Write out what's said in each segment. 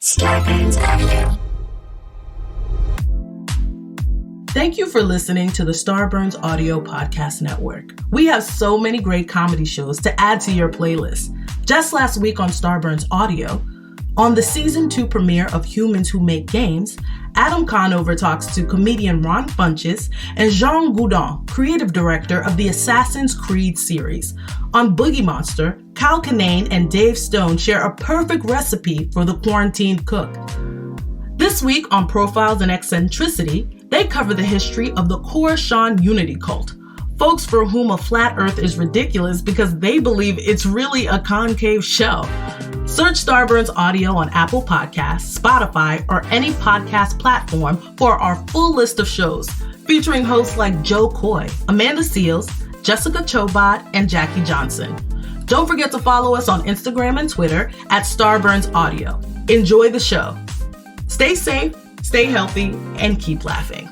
Starburns Audio. Thank you for listening to the Starburns Audio Podcast Network. We have so many great comedy shows to add to your playlist. Just last week on Starburns Audio, on the Season 2 premiere of Humans Who Make Games, Adam Conover talks to comedian Ron Funches and Jean Goudon, creative director of the Assassin's Creed series. On Boogie Monster, Kyle Kinane and Dave Stone share a perfect recipe for the quarantined cook. This week on Profiles and Eccentricity, they cover the history of the Coruscant Unity cult, folks for whom a flat earth is ridiculous because they believe it's really a concave shell. Search Starburns Audio on Apple Podcasts, Spotify, or any podcast platform for our full list of shows, featuring hosts like Joe Coy, Amanda Seals, Jessica Chobot, and Jackie Johnson. Don't forget to follow us on Instagram and Twitter at Starburns Audio. Enjoy the show. Stay safe, stay healthy, and keep laughing.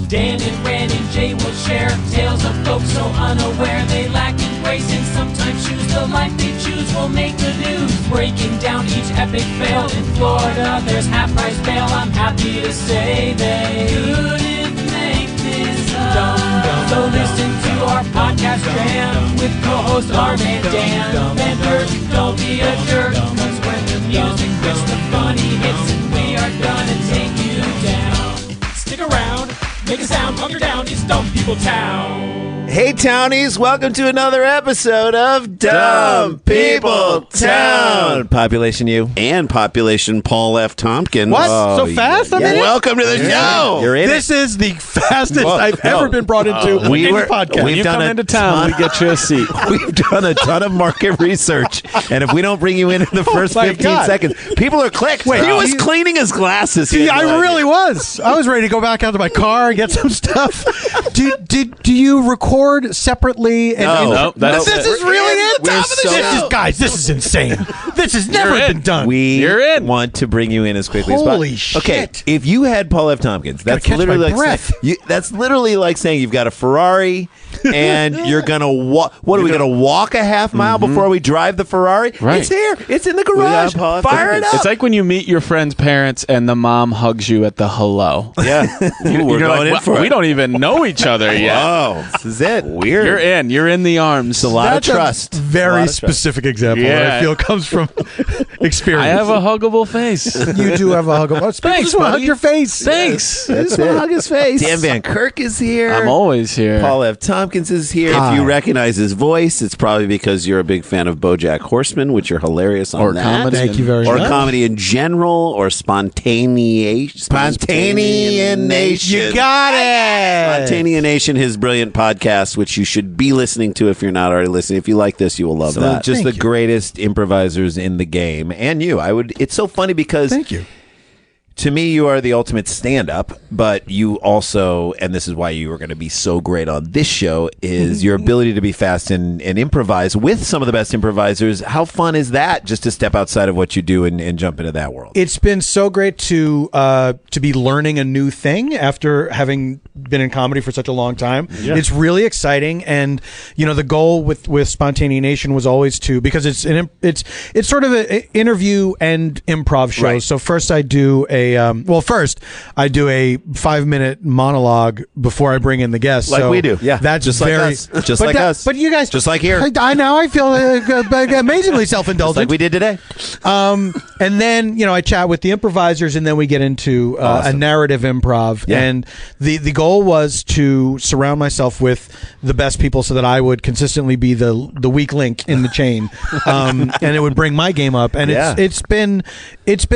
Dan and Ren and Jay will share tales of folks so unaware they lack in grace and sometimes choose the life they choose will make the news. Breaking down each epic fail in Florida, there's half-price bail. I'm happy to say they couldn't make this up. So listen to our podcast jam with co-host Arm and Dan. And don't be a jerk, cause when the music hits, the funny hits, and we are gonna take you down. Stick around. Make a sound, hunker down, it's Dumb People Town. Hey Townies, welcome to another episode of Dumb People Town. Population you and population Paul F. Tompkins. What? So fast? Yeah. Welcome to the show. You're in this is the fastest I've ever been brought into any podcast. We've done into town, we get you a seat. We've done a ton of market research, and if we don't bring you in the first 15 seconds, people are clicked. Wait, he was cleaning his glasses. Yeah, I really was. I was ready to go back out to my car and get some stuff. Do you record separately? No, this is really it. Guys, this is insane. This has never been done. We want to bring you in as quickly as possible. Holy shit! Okay, if you had Paul F. Tompkins, that's literally like that's literally like saying you've got a Ferrari and you're gonna walk. What are we gonna walk a half mile before we drive the Ferrari? Right. It's here. It's in the garage. Fire it up. It's like when you meet your friend's parents and the mom hugs you at the hello. Yeah, we're going in for it. We don't even know each other yet. Whoa, this is it. Weird. You're in the arms. It's a lot of trust. Very specific example. I feel comes from experience. I have a huggable face. You do have a huggable. Thanks, buddy. Hug your face. Thanks. I just want to hug his face. Dan Van Kirk is here. I'm always here. Paul F. Tompkins is here. Hi. If you recognize his voice, it's probably because you're a big fan of Bojack Horseman, which you're hilarious on that. Comedy. Thank you very much. Or comedy in general, or spontaneanation. You got it. Spontaneanation, his brilliant podcast, which you should be listening to if you're not already listening. If you like this, you will love that. Just the greatest improvisers in the game, and you. It's so funny because thank you. To me, you are the ultimate stand-up, but you also, and this is why you are going to be so great on this show, is your ability to be fast and improvise with some of the best improvisers. How fun is that, just to step outside of what you do and jump into that world? It's been so great to be learning a new thing after having been in comedy for such a long time. Yeah. It's really exciting, and the goal with Spontaneanation was always to, because it's sort of an interview and improv show. Right. So first I do a 5-minute monologue before I bring in the guests. Like we do. Yeah. That's just very, like us. Just like us. But you guys, just like here. I feel amazingly self-indulgent. Like we did today. And then, I chat with the improvisers, and then we get into a narrative improv. Yeah. And the goal was to surround myself with the best people so that I would consistently be the weak link in the chain. And it would bring my game up. And it's been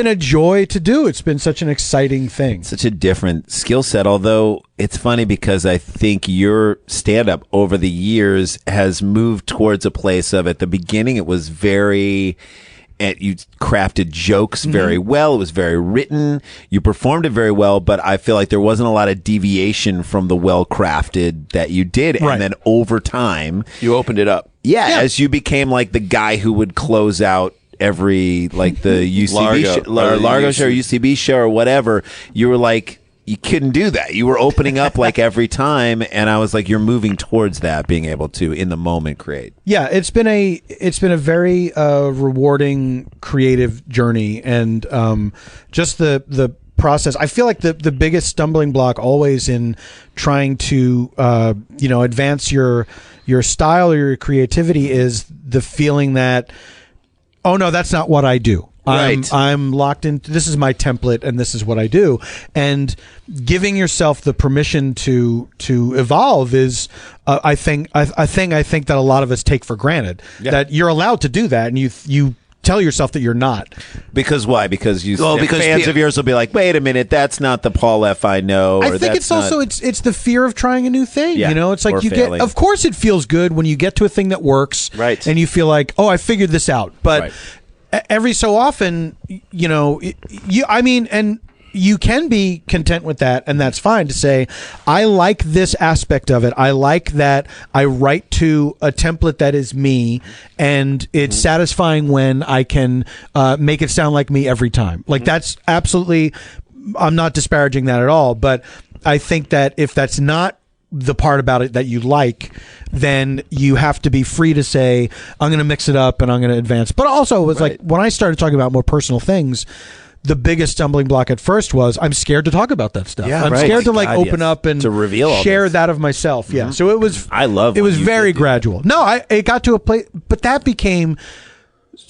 a joy to do. It's been such an exciting thing. Such a different skill set, although it's funny because I think your stand-up over the years has moved towards a place of, at the beginning, it was very... And you crafted jokes very well. It was very written. You performed it very well, but I feel like there wasn't a lot of deviation from the well-crafted that you did. Right. And then over time... You opened it up. Yeah, as you became like the guy who would close out every, like the UCB Largo show or UCB show or whatever, you were like... you couldn't do that. You were opening up like every time, and I was like, you're moving towards that, being able to in the moment create. Yeah, it's been a very rewarding creative journey, and just the process. I feel like the biggest stumbling block always in trying to advance your style or your creativity is the feeling that, oh no, that's not what I do. Right. I'm locked in. This is my template, and this is what I do. And giving yourself the permission to evolve is, I think that a lot of us take for granted. Yeah. That you're allowed to do that, and you tell yourself that you're not. Because why? Because fans of yours will be like, wait a minute, that's not the Paul F. I know. I think it's also it's the fear of trying a new thing. Yeah, it's like or failing. Of course it feels good when you get to a thing that works, right? And you feel like, oh, I figured this out. But right. Every so often, you can be content with that, and that's fine to say, I like this aspect of it. I like that I write to a template that is me, and it's satisfying when I can make it sound like me every time. Like, that's absolutely, I'm not disparaging that at all, but I think that if that's not the part about it that you like, then you have to be free to say, I'm going to mix it up and I'm going to advance. But also, it was like, when I started talking about more personal things, the biggest stumbling block at first was I'm scared to talk about that stuff. Yeah, I'm scared to open up and to reveal share that of myself. Mm-hmm. Yeah. So it was, it was very gradual. No, it got to a place, but that became,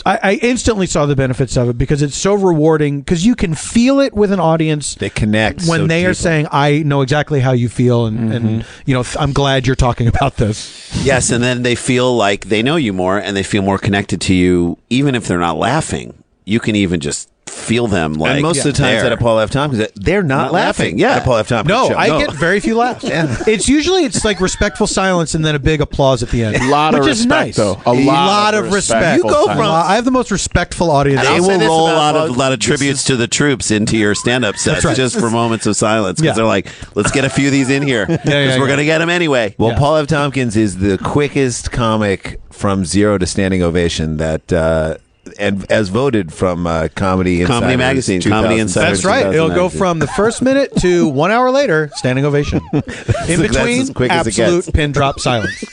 I instantly saw the benefits of it because it's so rewarding, because you can feel it with an audience. They connect when they are saying, I know exactly how you feel, and I'm glad you're talking about this. Yes, and then they feel like they know you more, and they feel more connected to you, even if they're not laughing. You can even just feel them like, and most of the times at a Paul F. Tompkins, they're not laughing. Yeah, at a Paul F. Tompkins show. I get very few laughs. It's like respectful silence and then a big applause at the end. A lot of respect, nice. though. A lot of respect. You go from. I have the most respectful audience. They will roll a lot of tributes to the troops into your stand-up sets just for moments of silence, because they're like, let's get a few of these in here because we're going to get them anyway. Well, Paul F. Tompkins is the quickest comic from zero to standing ovation that. And as voted from Comedy Magazine, Comedy Insider. That's right. It'll go from the first minute to 1 hour later, standing ovation. In between, absolute pin drop silence.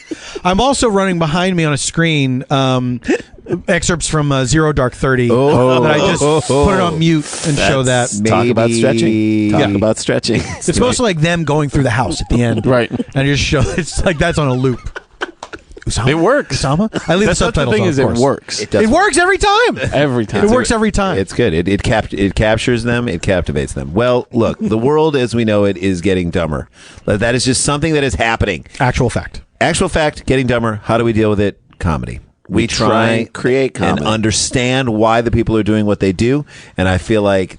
I'm also running behind me on a screen excerpts from Zero Dark 30 that I just put it on mute and show that. Talk about stretching. Talk about stretching. It's mostly like them going through the house at the end. Right. And I just show, it's like that's on a loop. It works. Usama? I leave the subtitles on, the thing is, it works. It works every time. Every time. It works every time. It's good. It captures them. It captivates them. Well, look, the world as we know it is getting dumber. That is just something that is happening. Actual fact. Actual fact, getting dumber. How do we deal with it? Comedy. We try and create comedy. And understand why the people are doing what they do. And I feel like,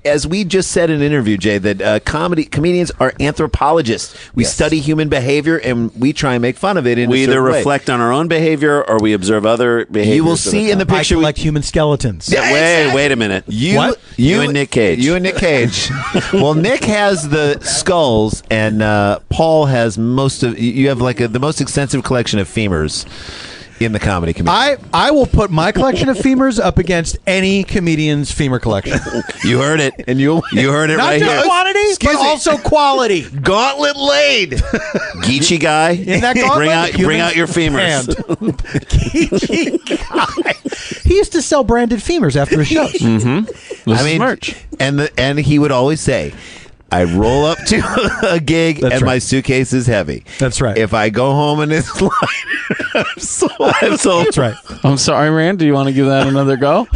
as we just said in an interview, Jay, that comedians are anthropologists. We study human behavior and we try and make fun of it. We either reflect on our own behavior or we observe other behaviors. You will see in the picture. I collect human skeletons. Yeah, wait a minute. You and Nick Cage. You and Nick Cage. Well, Nick has the skulls, and Paul has you have like the most extensive collection of femurs in the comedy community. I will put my collection of femurs up against any comedian's femur collection. You heard it. And you heard it not right just here. Quantity, but also quality. Gauntlet laid. Geechee guy. In that gauntlet, bring out your femurs. Geechee guy. He used to sell branded femurs after his shows. Mm-hmm. Merch. And he would always say, I roll up to a gig my suitcase is heavy. That's right. If I go home and it's light, I'm sold. That's right. I'm sorry, Rand. Do you want to give that another go?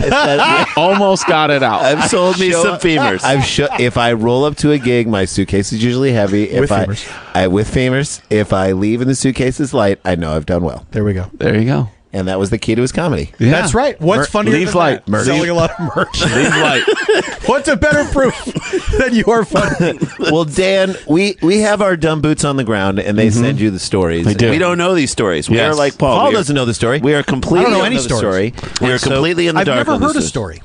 Almost got it out. I've sold me some femurs. If I roll up to a gig, my suitcase is usually heavy. With femurs. With femurs. If I leave and the suitcase is light, I know I've done well. There we go. There you go. And that was the key to his comedy. Yeah. That's right. What's funnier Leave than light. that? Selling a lot of merch. Leave light. What's a better proof that you are funny? Well, Dan, we have our dumb boots on the ground, and they send you the stories. They do. We don't know these stories. We are like Paul. Paul doesn't know the story. We are completely I don't know any story. We are completely in the dark. I've never on heard a this. story.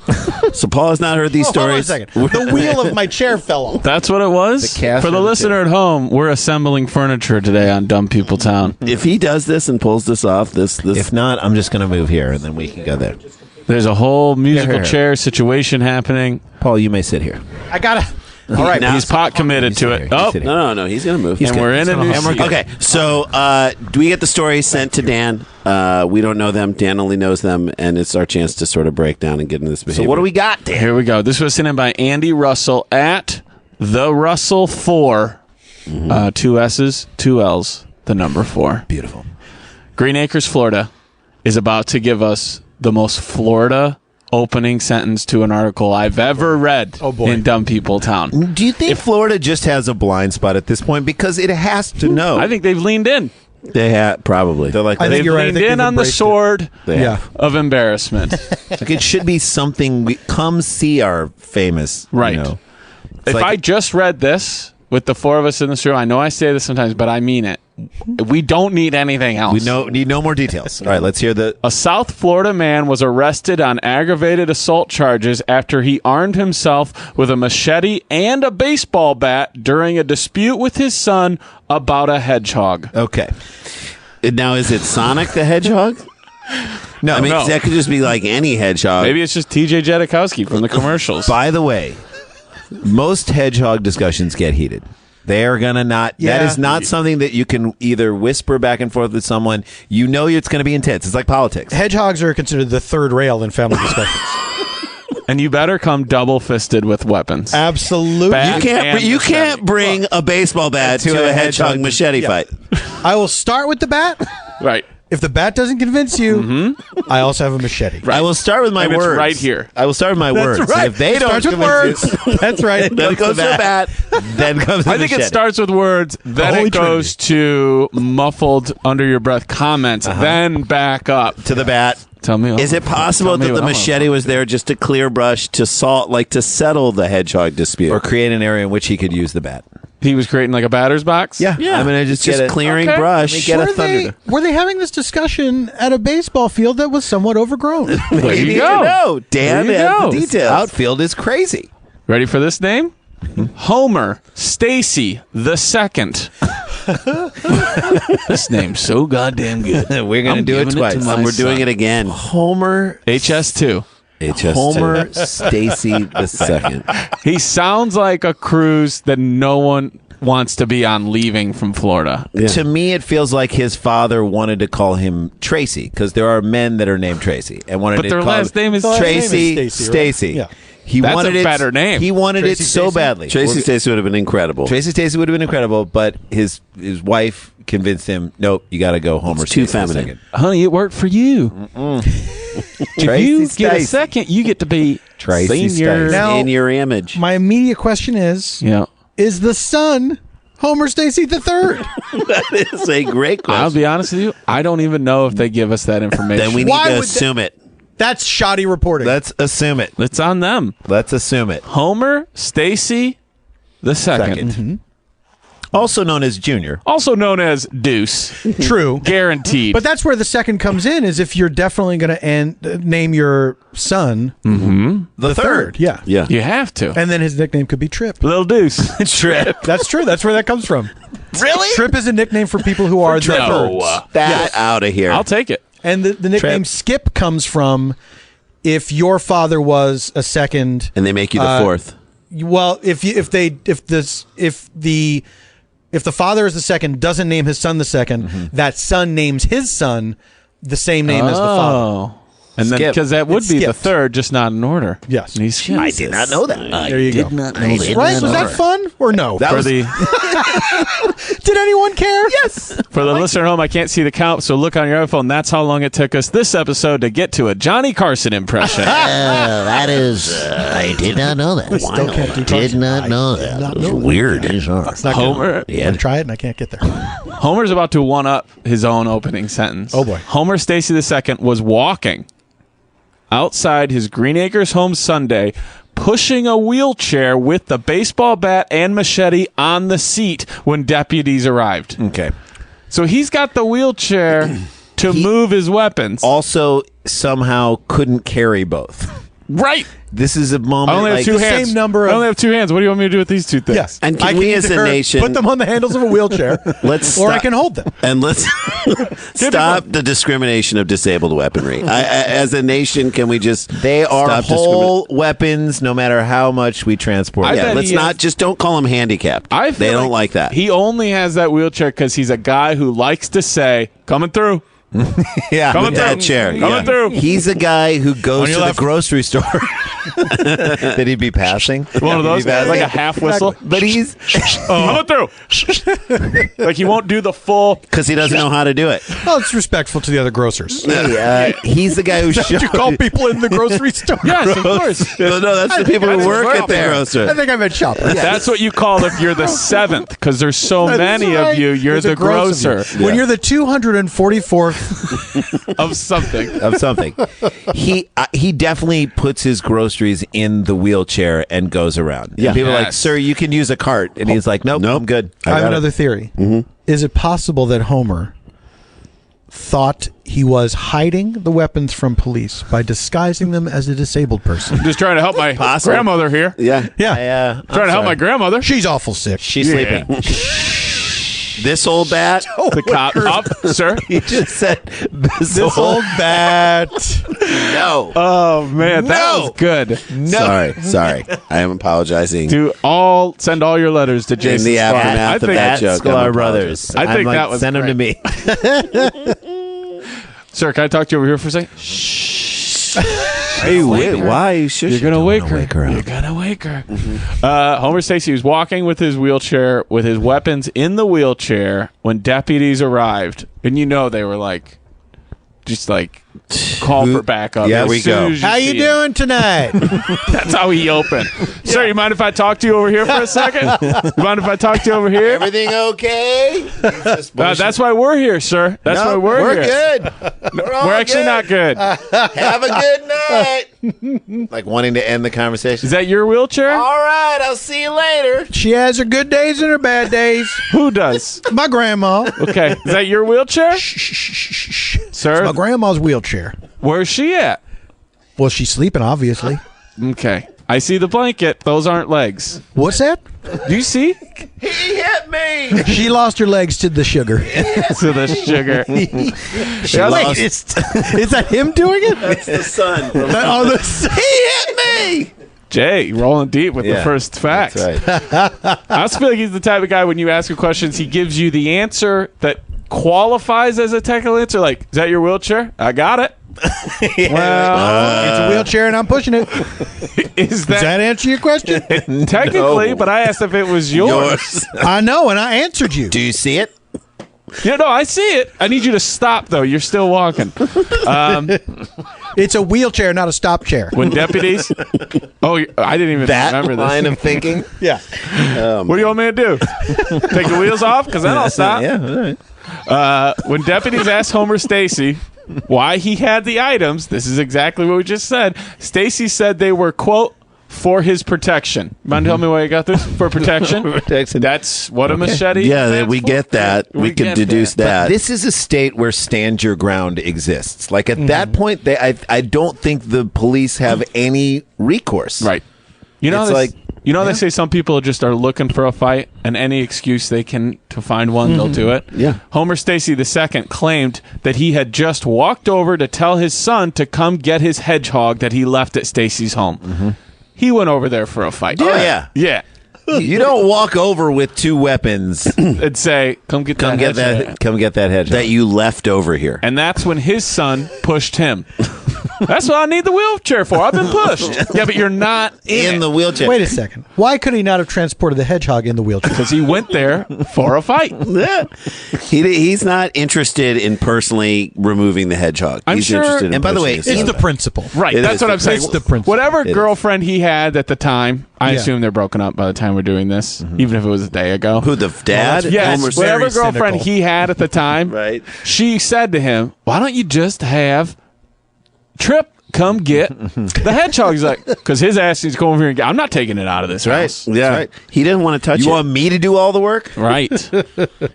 So Paul has not heard these stories. Hold on a second. The wheel of my chair fell off. That's what it was. For the listener at home, we're assembling furniture today on Dumb People Town. If he does this and pulls this off, this. If not, I'm just going to move here, and then we can go there. There's a whole musical chair situation happening. Paul, you may sit here. I gotta. All right, He's pot committed to it. Oh, No. He's going to move. and we're in a new seat. Okay, so do we get the story sent to Dan? We don't know them. Dan only knows them, and it's our chance to sort of break down and get into this behavior. So what do we got, Dan? Here we go. This was sent in by Andy Russell at the Russell 4. 2 S's, 2 L's, the number 4. Beautiful. Green Acres, Florida, is about to give us the most Florida opening sentence to an article I've ever read in Dumb People Town. Do you think Florida just has a blind spot at this point? Because it has to know. I think they've leaned in. They have probably. They're like, They've leaned in on the sword of embarrassment. like it should be something. Come see our famous. Right. You know. If I just read this with the 4 of us in this room, I know I say this sometimes, but I mean it. We don't need anything else. We need no more details. All right, let's hear the. A South Florida man was arrested on aggravated assault charges after he armed himself with a machete and a baseball bat during a dispute with his son about a hedgehog. Okay. Now, is it Sonic the Hedgehog? No, I mean, that could just be like any hedgehog. Maybe it's just TJ Jedikowski from the commercials. By the way, most hedgehog discussions get heated. They are going to not. Yeah. That is not something that you can either whisper back and forth with someone. You know it's going to be intense. It's like politics. Hedgehogs are considered the third rail in family discussions. And you better come double-fisted with weapons. Absolutely. Bat You can't bring a baseball bat to a hedgehog machete fight. I will start with the bat. Right. If the bat doesn't convince you, I also have a machete. I will start with my And it's words. right here. I will start with my words. Right. If they don't Starts with convince words. you, That's right. then it goes to the bat. Then comes the I think machete. it starts with words, then Holy it goes to muffled under your breath comments, then back up. to the bat. Tell me. Is it possible that the machete was there just to clear brush, to settle the hedgehog dispute? Or create an area in which he could use the bat. He was creating like a batter's box? Yeah. I'm going to just get clearing Okay. brush. Let me get a thunder. Were they having this discussion at a baseball field that was somewhat overgrown? There you go. No, Dan There you has go. the details. Outfield is crazy. Ready for this name? Homer Stacy the Second. This name's so goddamn good. We're going to I'm do it giving twice. to my And we're doing son. it again. Homer HS2. Homer Stacy the Second. He sounds like a cruise that no one wants to be on leaving from Florida. To me, it feels like his father wanted to call him Tracy because there are men that are named Tracy and wanted But to their call last name is Tracy. Stacy, right? Stacy. Yeah. He That's wanted a it better name. He wanted Tracy it so Stacy? badly. Tracy Stacy would have been incredible. Tracy Stacy would have been incredible, but his wife convinced him, nope, you got to go Homer It's too Stacy the feminine. Second. Honey, it worked for you. If Tracy you get a Stacy. second, you get to be Tracy senior. Stacy. Now- in your image. My immediate question is: Yeah. Is the son Homer Stacy the Third? That is a great question. I'll be honest with you. I don't even know if they give us that information. Then we need Why to would assume it. That's shoddy reporting. Let's assume it. It's on them. Let's assume it. Homer Stacy the Second. Second. Also known as Junior. Also known as Deuce. True. Guaranteed. But that's where the second comes in, is if you're definitely going to name your son The third. Yeah. Yeah. you have to. And then his nickname could be Trip. Little Deuce. Trip. That's true. That's where that comes from. Really? Trip is a nickname for people who are the Trip. thirds. That out of here. I'll take it. And the nickname Trip. Skip comes from if your father was a second. And they make you the fourth. Well, if the father is the second, doesn't name his son the 2nd, that son names his son the same name as the father. And then Skip. because that would It's be the skipped. third, just not in order. Yes. And he's Skip. I did not know that. There you go. Not know Right? Was that fun or no? That For was the Did anyone care? Yes. for the listener at home, I can't see the count, so look on your iPhone. That's how long it took us this episode to get to a Johnny Carson impression. That is, I did not know that. Still can't do Did Carson. not know I that. did not It's know that. weird. It's not Homer, good. I try it and I can't get there. Homer's about to one up his own opening sentence. Oh, boy. Homer Stacy II was walking outside his Green Acres home Sunday, pushing a wheelchair with the baseball bat and machete on the seat when deputies arrived. Okay. So he's got the wheelchair to move his weapons. Also, somehow couldn't carry both. Right. This is a moment. I only have like, two the hands. same number I of- only have two hands. What do you want me to do with these two things? Yes. And can I we as a either nation put them on the handles of a wheelchair, Let's or I stop- can hold them. And let's stop the discrimination of disabled weaponry. As a nation, can we just They are stop whole weapons, no matter how much we transport. I Yeah, bet let's he not is- just don't call them handicapped. I feel They don't like that. He only has that wheelchair because he's a guy who likes to say, coming through. Yeah, Coming With that through. chair. Coming yeah. through. he's a guy who goes On to your the left. grocery store. That he'd be passing. One of those, He'd be passing. like a half whistle. But he's Coming through. Like he won't do the full. Because he doesn't know how to do it. Well, it's respectful to the other grocers. he's the guy who Don't you call people in the grocery store? Yes, of course. No, that's the people who work at the grocery. I think I meant shopper. That's what you call if you're the seventh, because there's so many of you. You're There's a the gross of you. grocer When you're the 244th, of something. of something. He definitely puts his groceries in the wheelchair and goes around. Yeah. And people are like, Yes. "Sir, you can use a cart," and he's like, "Nope, I'm good." I have got it." another theory. Is it possible that Homer thought he was hiding the weapons from police by disguising them as a disabled person? Just trying to help my grandmother here. Yeah. Yeah. Trying to help my grandmother. She's awful sick. She's sleeping. This old bat. The cop up, sir. He just said this old bat. No. Oh man, that was good. Sorry. I am apologizing. Send all your letters to Jason the Sklar. aftermath I of think that joke. Sklar I'm Brothers. I think I'm like, that was send them to me. Sir, can I talk to you over here for a second? Hey, wait, why? You're gonna wake her. Wake her up. You're gonna wake her. Homer Stacy was walking with his wheelchair, with his weapons in the wheelchair, when deputies arrived, and they were like, just like, call for backup. Yeah, as we soon go. as How you see him. doing tonight? That's how he opened. Sir, you mind if I talk to you over here for a second? You mind if I talk to you over here? Everything okay? That's why we're here, sir. That's why we're here. good. We're actually not good. Have a good night. Like wanting to end the conversation. Is that your wheelchair? All right, I'll see you later. She has her good days and her bad days. Who does? My grandma. Okay. Is that your wheelchair? Sir, My grandma's wheelchair. where's she at? Well, she's sleeping, obviously. Okay. I see the blanket. Those aren't legs. What's that? Do you see? He hit me. She lost her legs to the sugar. To the sugar. She lost. Is that him doing it? It's the sun. He hit me. Jay, rolling deep with the first fact. That's right. I also feel like he's the type of guy, when you ask him questions, he gives you the answer that qualifies as a technical answer. Like, is that your wheelchair? I got it. Well, it's a wheelchair and I'm pushing it. is Does that answer your question? technically? No. But I asked if it was yours. I know, and I answered you. Do you see it? No, I see it. I need you to stop, though. You're still walking. It's a wheelchair, not a stop chair. When deputies... Oh, I didn't even remember this. Line of thinking. Yeah. What do you want me to do? Take the wheels off? Because then I'll stop. Yeah, all right. When deputies asked Homer Stacy why he had the items, this is exactly what we just said. Stacy said they were, quote, for his protection. Mind telling me why you got this? For protection? Protection. That's what a machete Yeah, stands we for? get that. We can get deduce that. This is a state where stand your ground exists. Like at that point, I don't think the police have any recourse. Right. You know, It's like- they say some people just are looking for a fight, and any excuse they can to find one, they'll do it. Yeah. Homer Stacy II claimed that he had just walked over to tell his son to come get his hedgehog that he left at Stacy's home. He went over there for a fight. Oh, yeah. Yeah. You don't walk over with two weapons. And say, come get that hedgehog. Come get that hedgehog. That you left over here. And that's when his son pushed him. That's what I need the wheelchair for. I've been pushed. Yeah, but you're not in the wheelchair. Wait a second. Why could he not have transported the hedgehog in the wheelchair? because he went there for a fight. Yeah. He's not interested in personally removing the hedgehog. I'm He's sure- interested in and by the way, pushing It's his the son. principle. Right. It That's is what the I'm saying. It's the principle. Whatever It is. girlfriend he had at the time, I Yeah. assume they're broken up by the time we're doing this, even if it was a day ago. Who, the dad? Yes, Homer's whatever very girlfriend cynical. he had at the time, Right. she said to him, "Why don't you just have Trip come get the hedgehog. He's like, because his ass needs to come over here and get, I'm not taking it out of this house. Yeah. Right. He didn't want to touch it. You want me to do all the work? Right.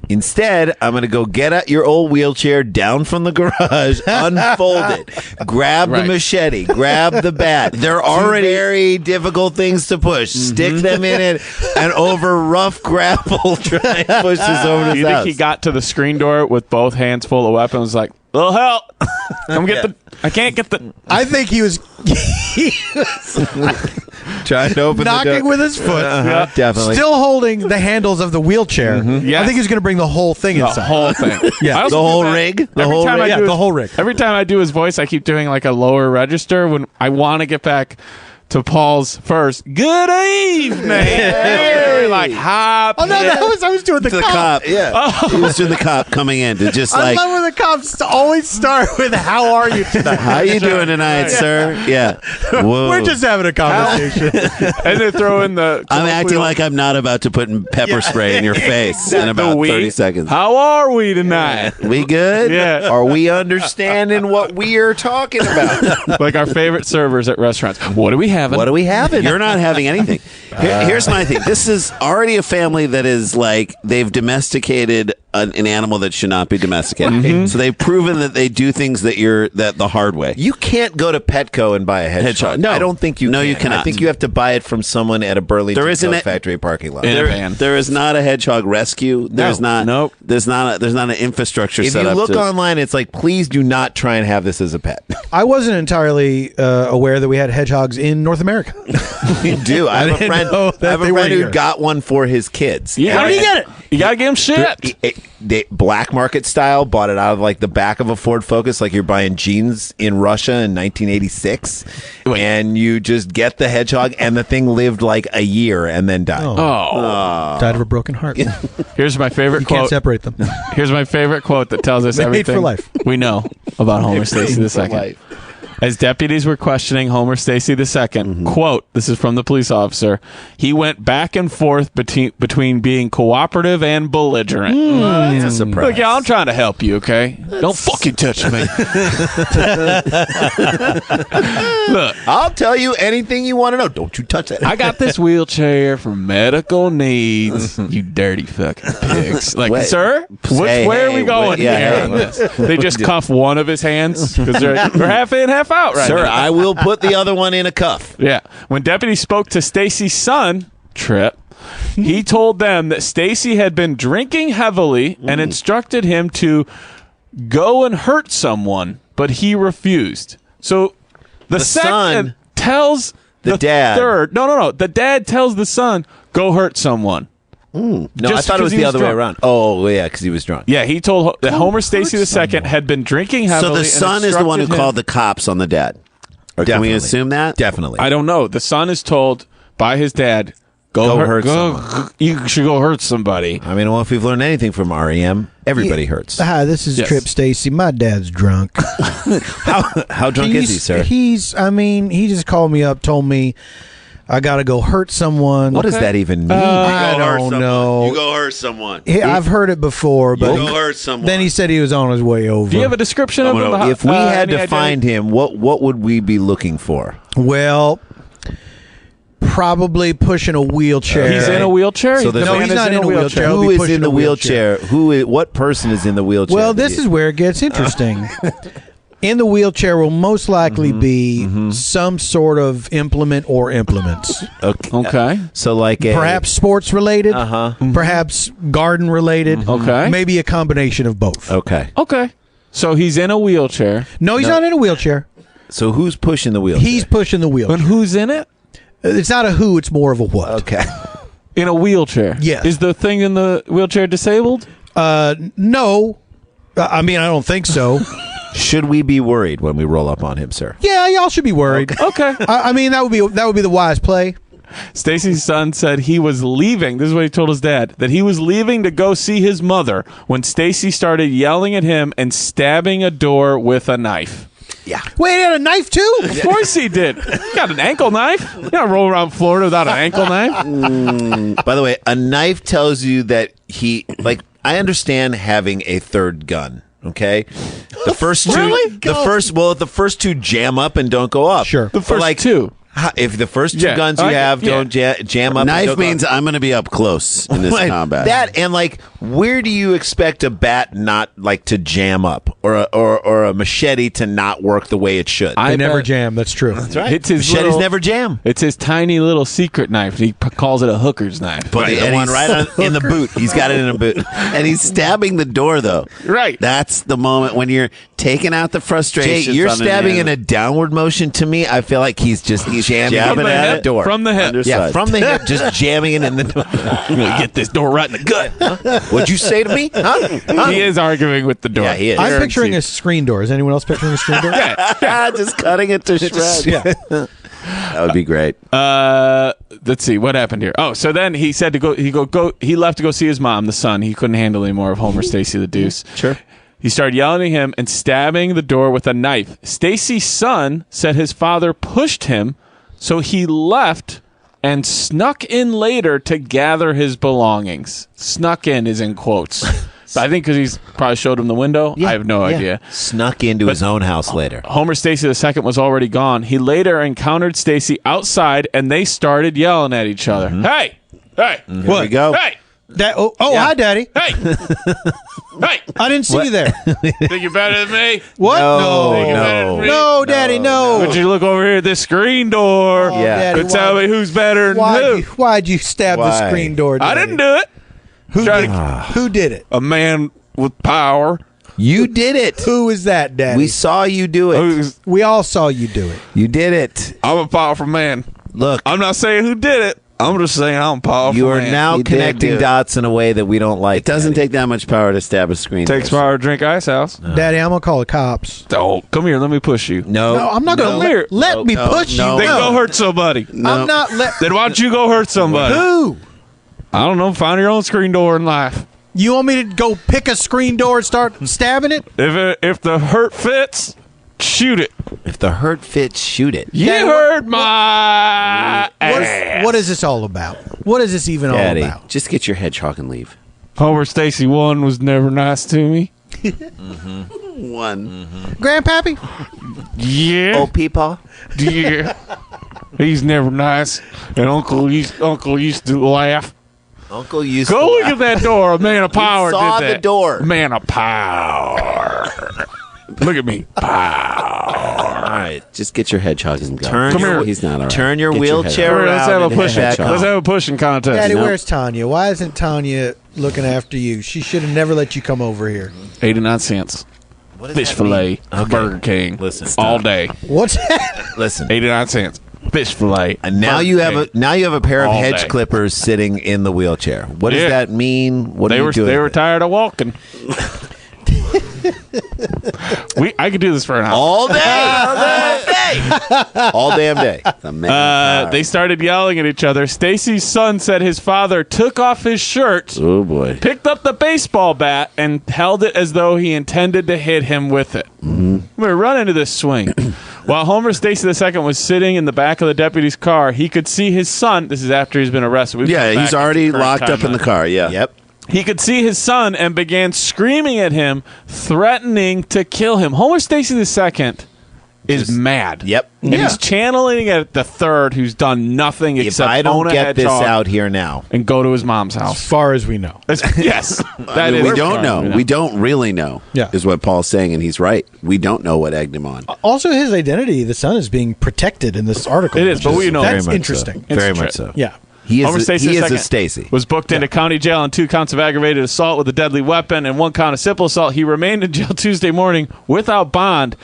Instead, I'm going to go get out your old wheelchair down from the garage, unfold it, grab the machete, grab the bat. They're already very difficult things to push. Stick them in it, and over rough gravel, try and push this over to his You house. think he got to the screen door with both hands full of weapons, like, little help. Come get I can't get the... I think he was trying to open knocking the door with his foot. Definitely. Still holding the handles of the wheelchair. Yes. I think he's going to bring the whole thing The inside. whole thing. Yeah. I also the whole do that rig. The every whole time rig. I do the whole rig. Every time I do his voice, I keep doing like a lower register when I want to get back to Paul's first. Good evening. Hey. Like hop. Oh no, I was doing the The cop. cop. Yeah. He was doing the cop coming in to just I like, love when the cops always start with "How are you tonight?" how you doing tonight, sir? Yeah. Whoa. We're just having a conversation. And they throw in the... I'm acting like I'm not about to put pepper spray in your face in about 30 seconds. How are we tonight? We good? Yeah. Are we understanding what we are talking about? Like our favorite servers at restaurants. What are we having? What are we having? You're not having anything. Here's my thing. This is already a family that is like, they've domesticated an animal that should not be domesticated. So they've proven that they do things that the hard way. You can't go to Petco and buy a hedgehog. No. I don't think you No, can. you cannot. I think you have to buy it from someone at a Burlington There isn't Coat a- factory parking lot. In a van. There is not a hedgehog rescue. There's not. Nope. There's not an infrastructure If set you up. look to, online, it's like, please do not try and have this as a pet. I wasn't entirely aware that we had hedgehogs in North America. You do. I have a didn't friend. know I that have a they were friend who here. got one for his kids. Yeah. How did he get it? You gotta give him shit. They black market style, bought it out of like the back of a Ford Focus, like you're buying jeans in Russia in 1986, and you just get the hedgehog, and the thing lived like a year and then died. Died of a broken heart. You Here's my favorite can't quote. separate them. Here's my favorite quote that tells us Made everything for life. we know about Homer Stacy II. life. As deputies were questioning Homer Stacy II, quote, this is from the police officer, he went back and forth between being cooperative and belligerent. It's a surprise. Look, yeah, I'm trying to help you, okay? Don't fucking touch me. Look, I'll tell you anything you want to know. Don't you touch that. I got this wheelchair for medical needs, you dirty fucking pigs. Like, Wait. sir, where are we going here on this? They just cuff one of his hands because they're half in, half out right Sir, now. I will put the other one in a cuff. Yeah. When deputies spoke to Stacy's son, Trip, he told them that Stacy had been drinking heavily and instructed him to go and hurt someone, but he refused. So the second son- tells the dad. third. No. The dad tells the son, go hurt someone. No, I Just thought it was because he the was other way drunk. around. Oh, yeah, because he was drunk. Yeah, he told that Homer Stacy II had been drinking so heavily. the and son is the one who instructed him- called the cops on the dad. Or can we Definitely. assume that? Definitely. I don't know. The son is told by his dad, Go hurt hurt you should go hurt somebody. I mean, well, if we've learned anything from REM, everybody hurts. Hi, this is Yes. Trip Stacy. My dad's drunk. How drunk is he, sir? He just called me up, told me I got to go hurt someone. What does that even mean? I don't know. You go hurt someone. I've heard it before, but Go hurt someone. then he said he was on his way over. Do you have a description of him? If we had any to idea? find him, what would we be looking for? Well, probably pushing a wheelchair. He's in a wheelchair. So there's- No, he's not in a wheelchair. He'll Who be is pushing in the a wheelchair. wheelchair? What person is in the wheelchair? Well, this is where it gets interesting. In the wheelchair will most likely be some sort of implement or implements. Okay. So like Perhaps sports related, perhaps garden related, Okay. maybe a combination of both. Okay. Okay. So he's in a wheelchair. No, he's not in a wheelchair. So who's pushing the wheelchair? He's pushing the wheelchair. And who's in it? It's not a who, it's more of a what. okay. In a wheelchair. Yes. Is the thing in the wheelchair disabled? No. I mean, I don't think so. Should we be worried when we roll up on him, sir? Yeah, y'all should be worried. Okay. I mean, that would be the wise play. Stacy's son said he was leaving. This is what he told his dad, that he was leaving to go see his mother when Stacy started yelling at him and stabbing a door with a knife. Wait, he had a knife too? Of course he did. He got an ankle knife. You don't roll around Florida without an ankle knife. By the way, a knife tells you that I understand having a third gun. Okay, the first two, Really? the first two jam up and don't go up. Sure. The first two. If the first two Yeah. guns you have don't jam up, and Knife don't go means up. I'm going to be up close in this Like, combat. That and like, where do you expect a bat not like to jam up, or a machete to not work the way it should? I never bet- jam. That's true. That's right. It's his Machetes little- never jam. It's his tiny little secret knife. He calls it a hooker's knife. But Right, the and one he's- right in the boot. He's got it in a boot. and he's stabbing the door, though. Right. That's the moment when you're taking out the Jay, frustration. you're stabbing in a downward motion to me. I feel like he's jamming From it the at hip? the door. From the hip. Yeah, from the hip, just jamming it in the door. Get this door right in the gut. What'd you say to me? Huh? He is arguing with the door. Yeah, he is. I'm picturing a screen door. Is anyone else picturing a screen door? just cutting it to shreds. Yeah. That would be great. Let's see what happened here. Oh, so then he said to go. He left to go see his mom, the son. He couldn't handle any more of Homer, Stacy, the Deuce. Sure. He started yelling at him and stabbing the door with a knife. Stacy's son said his father pushed him, so he left and snuck in later to gather his belongings. Snuck in is in quotes. I think because he's probably showed him the window. I have no idea. Snuck into his own house later. Homer Stacy II was already gone. He later encountered Stacy outside, and they started yelling at each other. Hey! Hey! Here we go. Hey! Hi, Daddy. Hey! Hey! I didn't see you there. Think you're better than me? What? No. No, Daddy, no. Would you look over here at this screen door? Oh, Yeah. Daddy, To tell me who's better than who? Why'd you stab the Why? screen door, I Daddy? didn't do it. Who did it? A man with power. You did it. Who is that, Daddy? We saw you do it. Who's- We all saw you do it. You did it. I'm a powerful man. Look, I'm not saying who did it. I'm just saying I'm a powerful you are man. now You did connecting do it. dots in a way that we don't like. It doesn't take that much power to stab a screen. Takes door. power to drink Ice House. Daddy, I'm going to call the cops. Oh, come here. Let me push you. No, No, I'm not going No. to let me No, push no. you. Then No. go hurt somebody. I'm not Then why don't you go hurt somebody? Who? I don't know. Find your own screen door in life. You want me to go pick a screen door and start stabbing it? If the hurt fits, shoot it. If the hurt fits, shoot it. You Daddy, heard my ass. What is this all about? What is this even Daddy. all about? Just get your hedgehog and leave. Homer Stacy 1 was never nice to me. One. Grandpappy? Yeah. Oh, Peepaw. Yeah. He's never nice. And Uncle used to laugh. Uncle used Go to look laugh. at that door. A man of power saw did that. the door. A man of power. Look at me. Power. All right. Just get your hedgehog and go. Turn Come your- here. He's not all right. Turn your Get wheelchair All right, around. let's have a and head pushing. back Let's home. have a pushing contest. Daddy, No. where's Tanya? Why isn't Tanya looking after you? She should have never let you come over here. 89 cents. What does Fish that mean? fillet. Okay. Burger King. Listen. All day. What's that? Listen. 89 cents. Fish fillet. And now Burger you have King. a pair of All hedge day. clippers sitting in the wheelchair. What does Yeah. that mean? What They are you were doing? they were with it? tired of walking. I could do this for an hour. all day, all damn day. The man of power. They started yelling at each other. Stacy's son said his father took off his shirt, Oh boy. picked up the baseball bat, and held it as though he intended to hit him with it. We were running into this swing. While Homer Stacy II was sitting in the back of the deputy's car, he could see his son. This is after he's been arrested. We've Yeah, gone he's back already into current locked up in the timeline. car. Yeah. Yep. He could see his son and began screaming at him, threatening to kill him. Homer Stacy II is mad. Yep. And he's channeling at the third, who's done nothing If except I own don't a get this hedgehog out here now, and go to his mom's As house. far as we know. Yes, I mean, we don't know. We We don't really know. Yeah. Is what Paul's saying, and he's right. We don't know what egged him on. Also, his identity, the son, is being protected in this article. It is, but we know that's very much interesting. so. Very It's much true. so. Yeah. He Homer is. Stacy He is II a Stacy. was booked into county jail on 2 counts of aggravated assault with a deadly weapon and 1 count of simple assault. He remained in jail Tuesday morning without bond.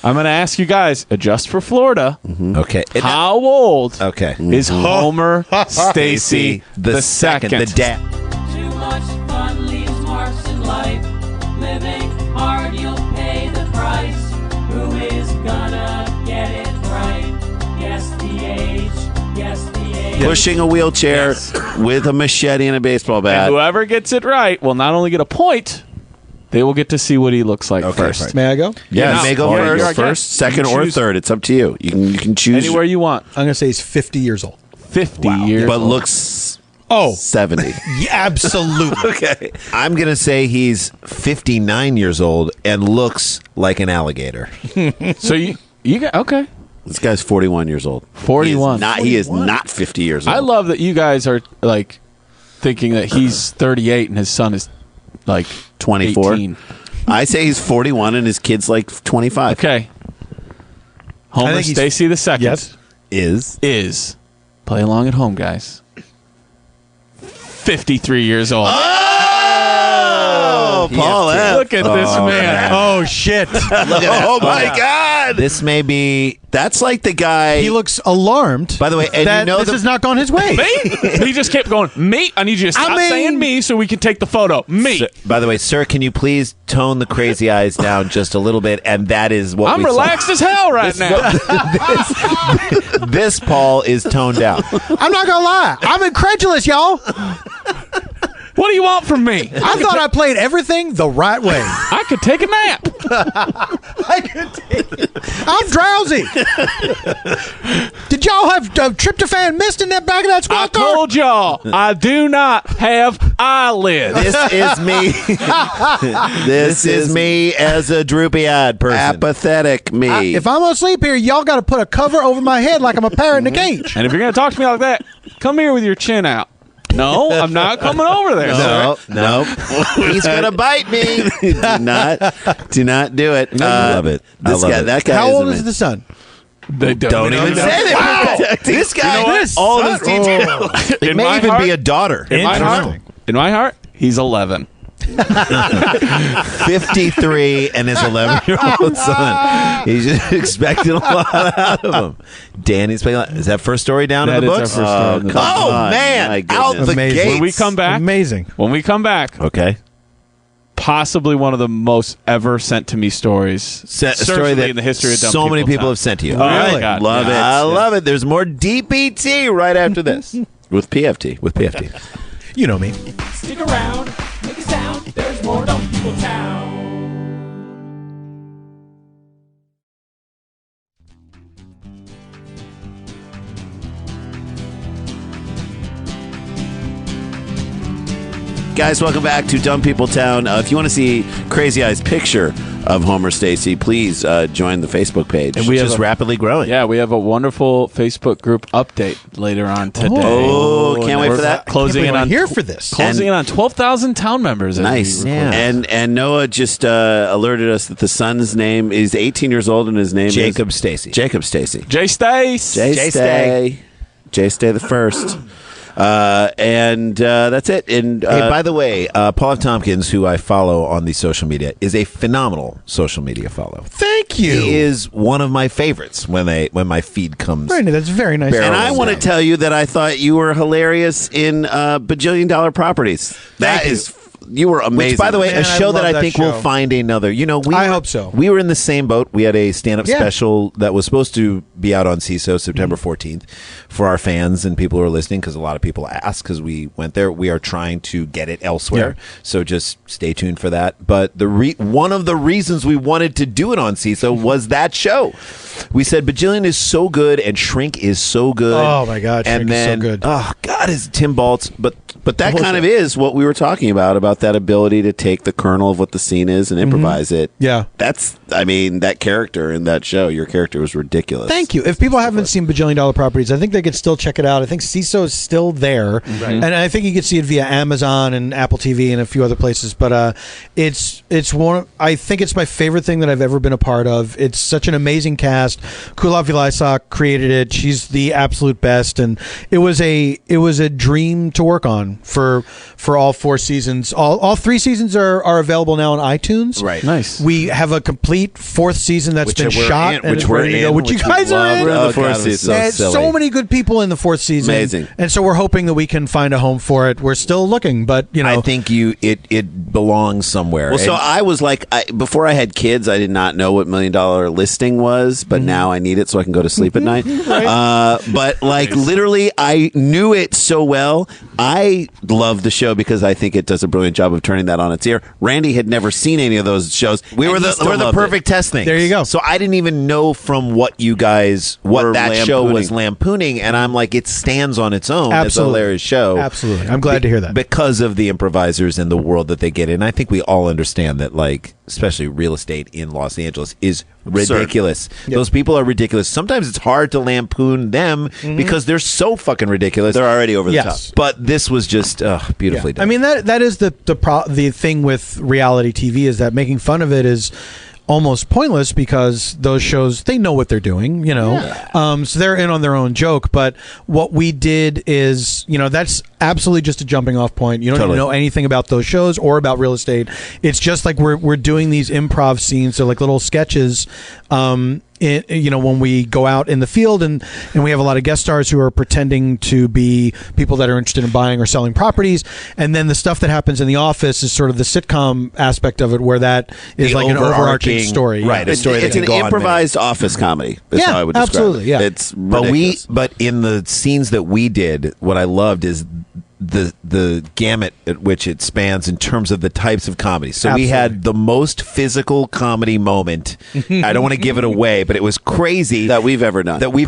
I'm going to ask you guys, just for Florida, Okay. how old Okay. is Homer Stacy the second, the dad. Too much fun leaves marks in life. Living hard, you'll pay the price. Who is gonna get it right? Guess the age. Guess the age. Pushing a wheelchair with a machete and a baseball And bat. whoever gets it right will not only get a point, they will get to see what he looks like first. right. May I go? Yes. Yeah. May go Yeah, first, you're our guest. second, You or choose. third. It's up to you. You can choose Anywhere you want. I'm going to say he's 50 years old. 50 years but old. looks Oh, 70. yeah, absolutely. Okay. I'm going to say he's 59 years old and looks like an alligator. So you got okay. This guy's 41 years old. 41. He is not 50 years old. I love that you guys are like thinking that he's 38 and his son is like 24. 18. I say he's 41 and his kid's like 25. Okay. Homer think he's- Stacy the second Yes. is play along at home, guys. 53 years old. Oh, Paul F. Look at this man. Oh, shit. Oh, my God. This may be. That's like the guy. He looks alarmed. By the way, and that you know this has not gone his way. Me? He just kept going, me? I need you to stop saying me so we can take the photo. Me. By the way, sir, can you please tone the crazy eyes down just a little bit? And that is what I'm we saw. relaxed as hell right now. This Paul is toned down. I'm not going to lie. I'm incredulous, y'all. What do you want from me? I thought I played everything the right way. I could take a nap. I'm drowsy. Did y'all have tryptophan mist in that back of that I squad car? told y'all I do not have eyelids. This is me. This is me as a droopy-eyed person. apathetic me. If I'm asleep here, y'all got to put a cover over my head like I'm a parrot in a cage. And if you're going to talk to me like that, come here with your chin out. No, I'm not coming over there. No, sir. no. He's gonna bite me. do not do it. I love it. I This love guy, it. that guy. How is old amazing. is the son? They Don't even say that. This guy. This all son- this detail. It In may my even heart- be a daughter. In my heart, Interesting. he's 11. 53 and his 11-year-old son. He's just expecting a lot out of him. Danny's playing. Is that first story down That in the is our books? first story in the come books. Oh on, man! my Out goodness. the Amazing. gates. When we come back, Amazing. Okay. possibly one of the most ever sent to me stories. Story certainly that in the history of Dumb so many people Town. have sent to you. Oh, my Really? God. Love it. I love it. There's more DPT right after this With PFT. with PFT. You know me. Stick around, make a sound. There's more Dumb People Town. Guys, welcome back to Dumb People Town. If you want to see Crazy Eye's picture of Homer Stacy, please join the Facebook page. And we Which have is a- rapidly growing. Yeah, we have a wonderful Facebook group update later on today. Oh, can't wait We're for that. Closing in I'm on here for this. closing in on 12,000 town members. as Nice. we record. Yeah. And Noah just alerted us that the son's name is 18 years old and his name Jacob is Stacy. Jacob Stacy. Jay Stace. Jay Stay. Jay Stay the first. And that's it. And Hey, by the way, Paul F. Tompkins, who I follow on the social media, is a phenomenal social media follow. Thank you. He is one of my favorites when my feed comes. Very nice. That's very nice. and I barrels want to down. tell you that I thought you were hilarious in Bajillion Dollar Properties. That Thank you. is, you were amazing. Which, by the way, Man, a show I that love I that think show. will find another. You know, I hope so. We were in the same boat. We had a stand-up Yeah. special that was supposed to be out on CISO September 14th for our fans and people who are listening, because a lot of people ask because we went there. We are trying to get it elsewhere, so just stay tuned for that. But one of the reasons we wanted to do it on CISO was that show. We said Bajillion is so good and Shrink is so good. Oh, my God, And Shrink is so then, good. Oh God, is Tim Baltz, but that kind of is what we were talking about that ability to take the kernel of what the scene is and improvise it. Yeah. That character in that show, your character was ridiculous. Thank you. If people haven't seen Bajillion Dollar Properties, I think they could still check it out. I think CISO is still there, and I think you can see it via Amazon and Apple TV and a few other places. But it's one. I think it's my favorite thing that I've ever been a part of. It's such an amazing cast. Kula Vilaysack created it. She's the absolute best, and it was a dream to work on for all 4 seasons. All 3 seasons are available now on iTunes. Right. Nice. We have a complete 4th season that's been we're shot, in, and which it's we're ready to in, go, which you which we guys are love. in. We're in the Oh, 4th God, it was season. so There's silly. so many good people in the 4th season. Amazing. And so we're hoping that we can find a home for it. We're still looking, but I think it belongs somewhere. Well, so And- I was like, before I had kids, I did not know what $1 Million Listing was, but now I need it so I can go to sleep at night. But like literally, I knew it so well. I I love the show because I think it does a brilliant job of turning that on its ear. Randy had never seen any of those shows. We're the perfect test thing. There you go. So I didn't even know from what you guys what that show was lampooning, and I'm like, it stands on its own as a hilarious show. Absolutely, I'm glad to hear that because of the improvisers and the world that they get in. I think we all understand that, like, especially real estate in Los Angeles is ridiculous. Yep. Those people are ridiculous. Sometimes it's hard to lampoon them because they're so fucking ridiculous. They're already over the top. But this was just beautifully done. I mean, that is the thing with reality TV, is that making fun of it is almost pointless because those shows, they know what they're doing, you know. So they're in on their own joke. But what we did is, you know, that's absolutely just a jumping off point. You don't even know anything about those shows or about real estate. It's just like we're doing these improv scenes, so like little sketches. You know, when we go out in the field and we have a lot of guest stars who are pretending to be people that are interested in buying or selling properties, and then the stuff that happens in the office is sort of the sitcom aspect of it, where that is like an overarching story, right? Yeah. A story it's an improvised office comedy. Is how I would describe absolutely, it. yeah. It's ridiculous. But in the scenes that we did, what I loved is the gamut at which it spans in terms of the types of comedy. So we had the most physical comedy moment. I don't want to give it away, but it was crazy that we've ever done. Who were you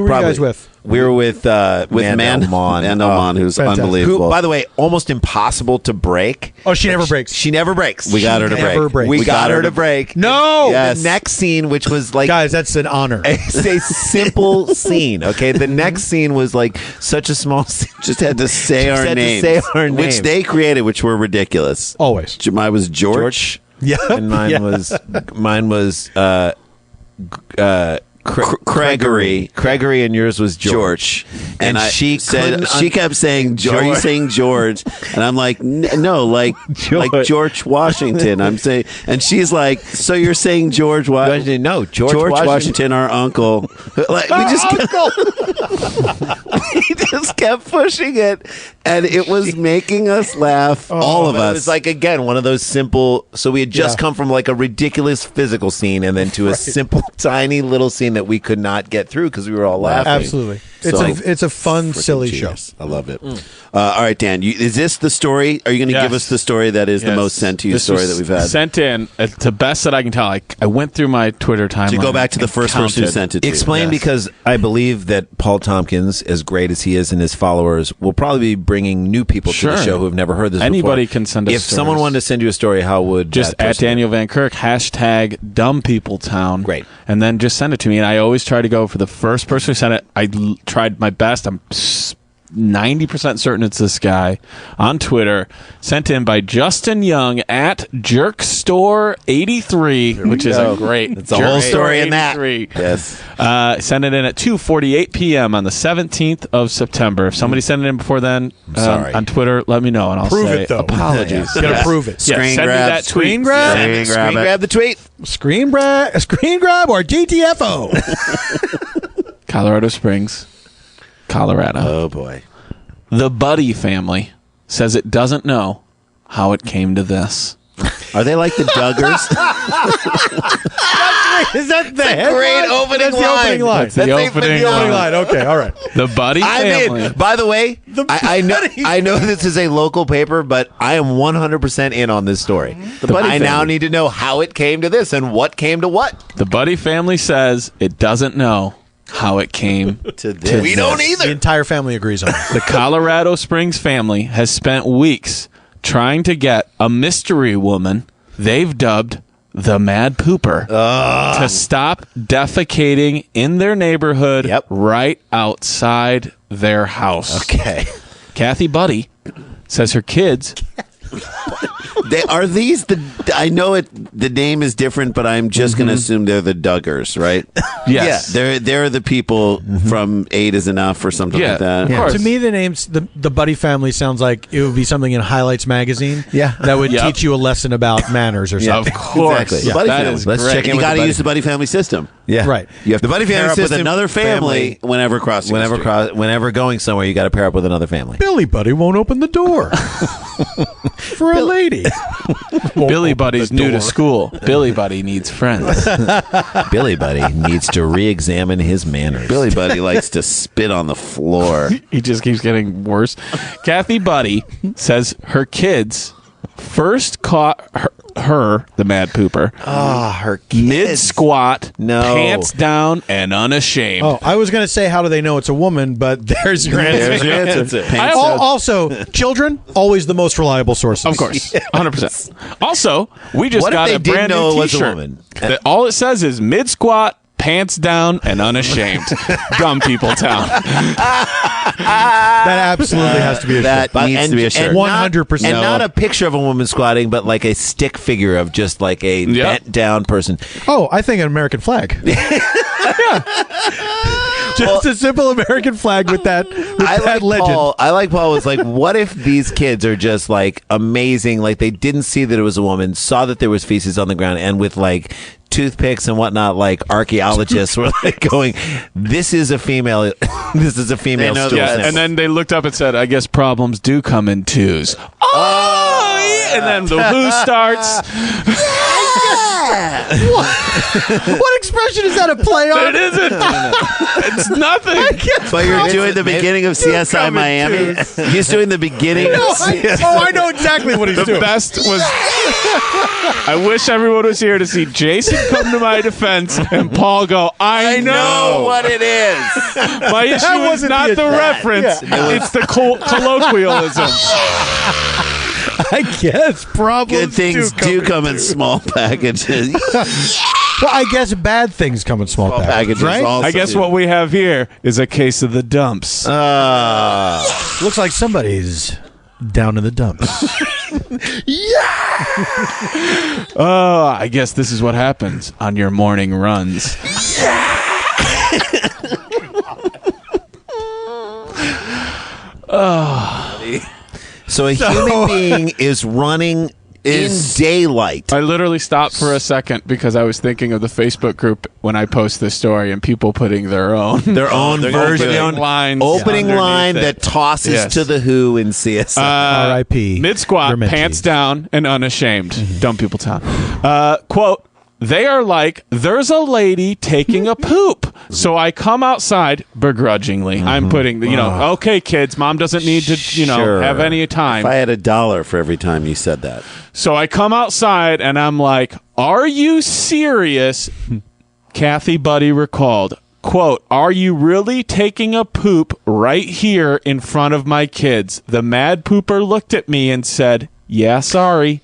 guys with? We were with Mandel, who's unbelievable. Who, by the way, almost impossible to break. Oh, she never breaks. She never breaks. We got her to break. We got her to break. No! Yes. The next scene, which was like... Guys, that's an honor. It's a simple scene, okay? The next scene was like such a small scene. Just had to say our names. Which they created, which were ridiculous. Always. Mine was George. Yeah. And mine was Gregory, and yours was George. And she kept saying, "Are you saying George?" And I'm like, "No, like George Washington." I'm saying, and she's like, "So you're saying George Washington?" No, George Washington, our uncle. Like he just kept pushing it, and it was making us laugh, all of us. It was like, again, one of those simple. So we had just come from like a ridiculous physical scene, and then to a simple, tiny little scene that we could not get through because we were all laughing. Absolutely. It's a fun, silly show. I love it. All right, Dan, is this the story? Are you going to give us the story that is the most sent to you story that we've had? Sent in, the best that I can tell. I went through my Twitter timeline. To go back to the first person who sent it to Explain, because I believe that Paul Tompkins, as great as he is and his followers, will probably be bringing new people to the show who have never heard this before. Anybody can send us If stories. someone wanted to send you a story, how would just at Daniel Van Kirk, #DumbPeopleTown. Great. And then just send it to me. And I always try to go for the first person who sent it. I tried my best. I'm 90% certain it's this guy on Twitter, sent in by Justin Young at Jerkstore83, which is a great. It's a whole story in that. Yes. Send it in at 2:48 p.m. on the 17th of September. If somebody sent it in before then, on Twitter, let me know and I'll prove say it, though. apologies. You gotta prove it. Yeah, send me that tweet. Screen grab. Screen grab the tweet. Screen grab or GTFO. Colorado Springs, Colorado. Oh boy. The Buddy family says it doesn't know how it came to this. Are they like the Duggars? Is that the great opening line? That's the opening line. Okay, all right. The Buddy family. By the way, I know this is a local paper, but I am 100% in on this story. I now need to know how it came to this and what came to what. The Buddy family says it doesn't know how it came to this. We don't either. The entire family agrees on it. The Colorado Springs family has spent weeks trying to get a mystery woman they've dubbed the Mad Pooper to stop defecating in their neighborhood right outside their house. Okay. Kathy Buddy says her kids... Are these the? I know it. The name is different, but I'm just going to assume they're the Duggars, right? Yes. Yeah, they're the people from 8 is Enough or something like that. Yeah. To me, the names the Buddy family sounds like it would be something in Highlights magazine. Yeah. That would teach you a lesson about manners or something. Of course. Exactly. Yeah. The Buddy That family. is Let's great. check in. You got to use the Buddy family system. Yeah. Right. You have to The Buddy pair family up with system, another family whenever crossing. Whenever going somewhere, you got to pair up with another family. Billy Buddy won't open the door. For a lady. Billy Buddy's new to school. Billy Buddy needs friends. Billy Buddy needs to re-examine his manners. Billy Buddy likes to spit on the floor. He just keeps getting worse. Kathy Buddy says her kids first caught her, the mad pooper, her kids. mid-squat, No. pants down, and unashamed. Oh, I was going to say, how do they know it's a woman? But there's your answer. There's your answer. I- Also, children, always the most reliable sources. Of course, 100%. Also, we just What if got they a didn't brand know new it was a T-shirt. woman? That all it says is mid-squat, pants down, and unashamed. Dumb people town. That absolutely has to be a That shirt. needs to be a shirt. 100%. And not a picture of a woman squatting, but like a stick figure of just like a bent down person. Oh, I think an American flag. Just a simple American flag with that, legend. I like Paul was like, what if these kids are just like amazing? Like they didn't see that it was a woman, saw that there was feces on the ground, and with like toothpicks and whatnot, like archaeologists were like going, "This is a female. This is a female know stool." that. Yeah, and then they looked up and said, I guess problems do come in twos. Oh, yeah. And then the who starts. What expression is that a play on? It isn't. It's nothing. But you're doing the beginning of CSI Miami. He's doing the beginning. I know exactly what he's The doing. best was, I wish everyone was here to see Jason come to my defense and Paul go, I know what it is. My issue is wasn't not the the attack. reference. It's the colloquialism. I guess problems Good things do come in small packages. Well, I guess bad things come in small packages, right? also I guess do. what we have here is a case of the dumps. Looks like somebody's down in the dumps. Oh, I guess this is what happens on your morning runs. So a human being is running in daylight. I literally stopped for a second because I was thinking of the Facebook group when I post this story and people putting their own version, opening lines opening underneath line it. that tosses Yes. to the Who in CSI. R.I.P. Mid squat, Your mentees. pants down, and unashamed. Dumb people town. Quote, they are like, there's a lady taking a poop. So I come outside begrudgingly. I'm putting the, okay, kids, mom doesn't need to, Sure. have any time. If I had $1 for every time you said that. So I come outside and I'm like, are you serious? Kathy Buddy recalled, quote, are you really taking a poop right here in front of my kids? The mad pooper looked at me and said, yeah, sorry.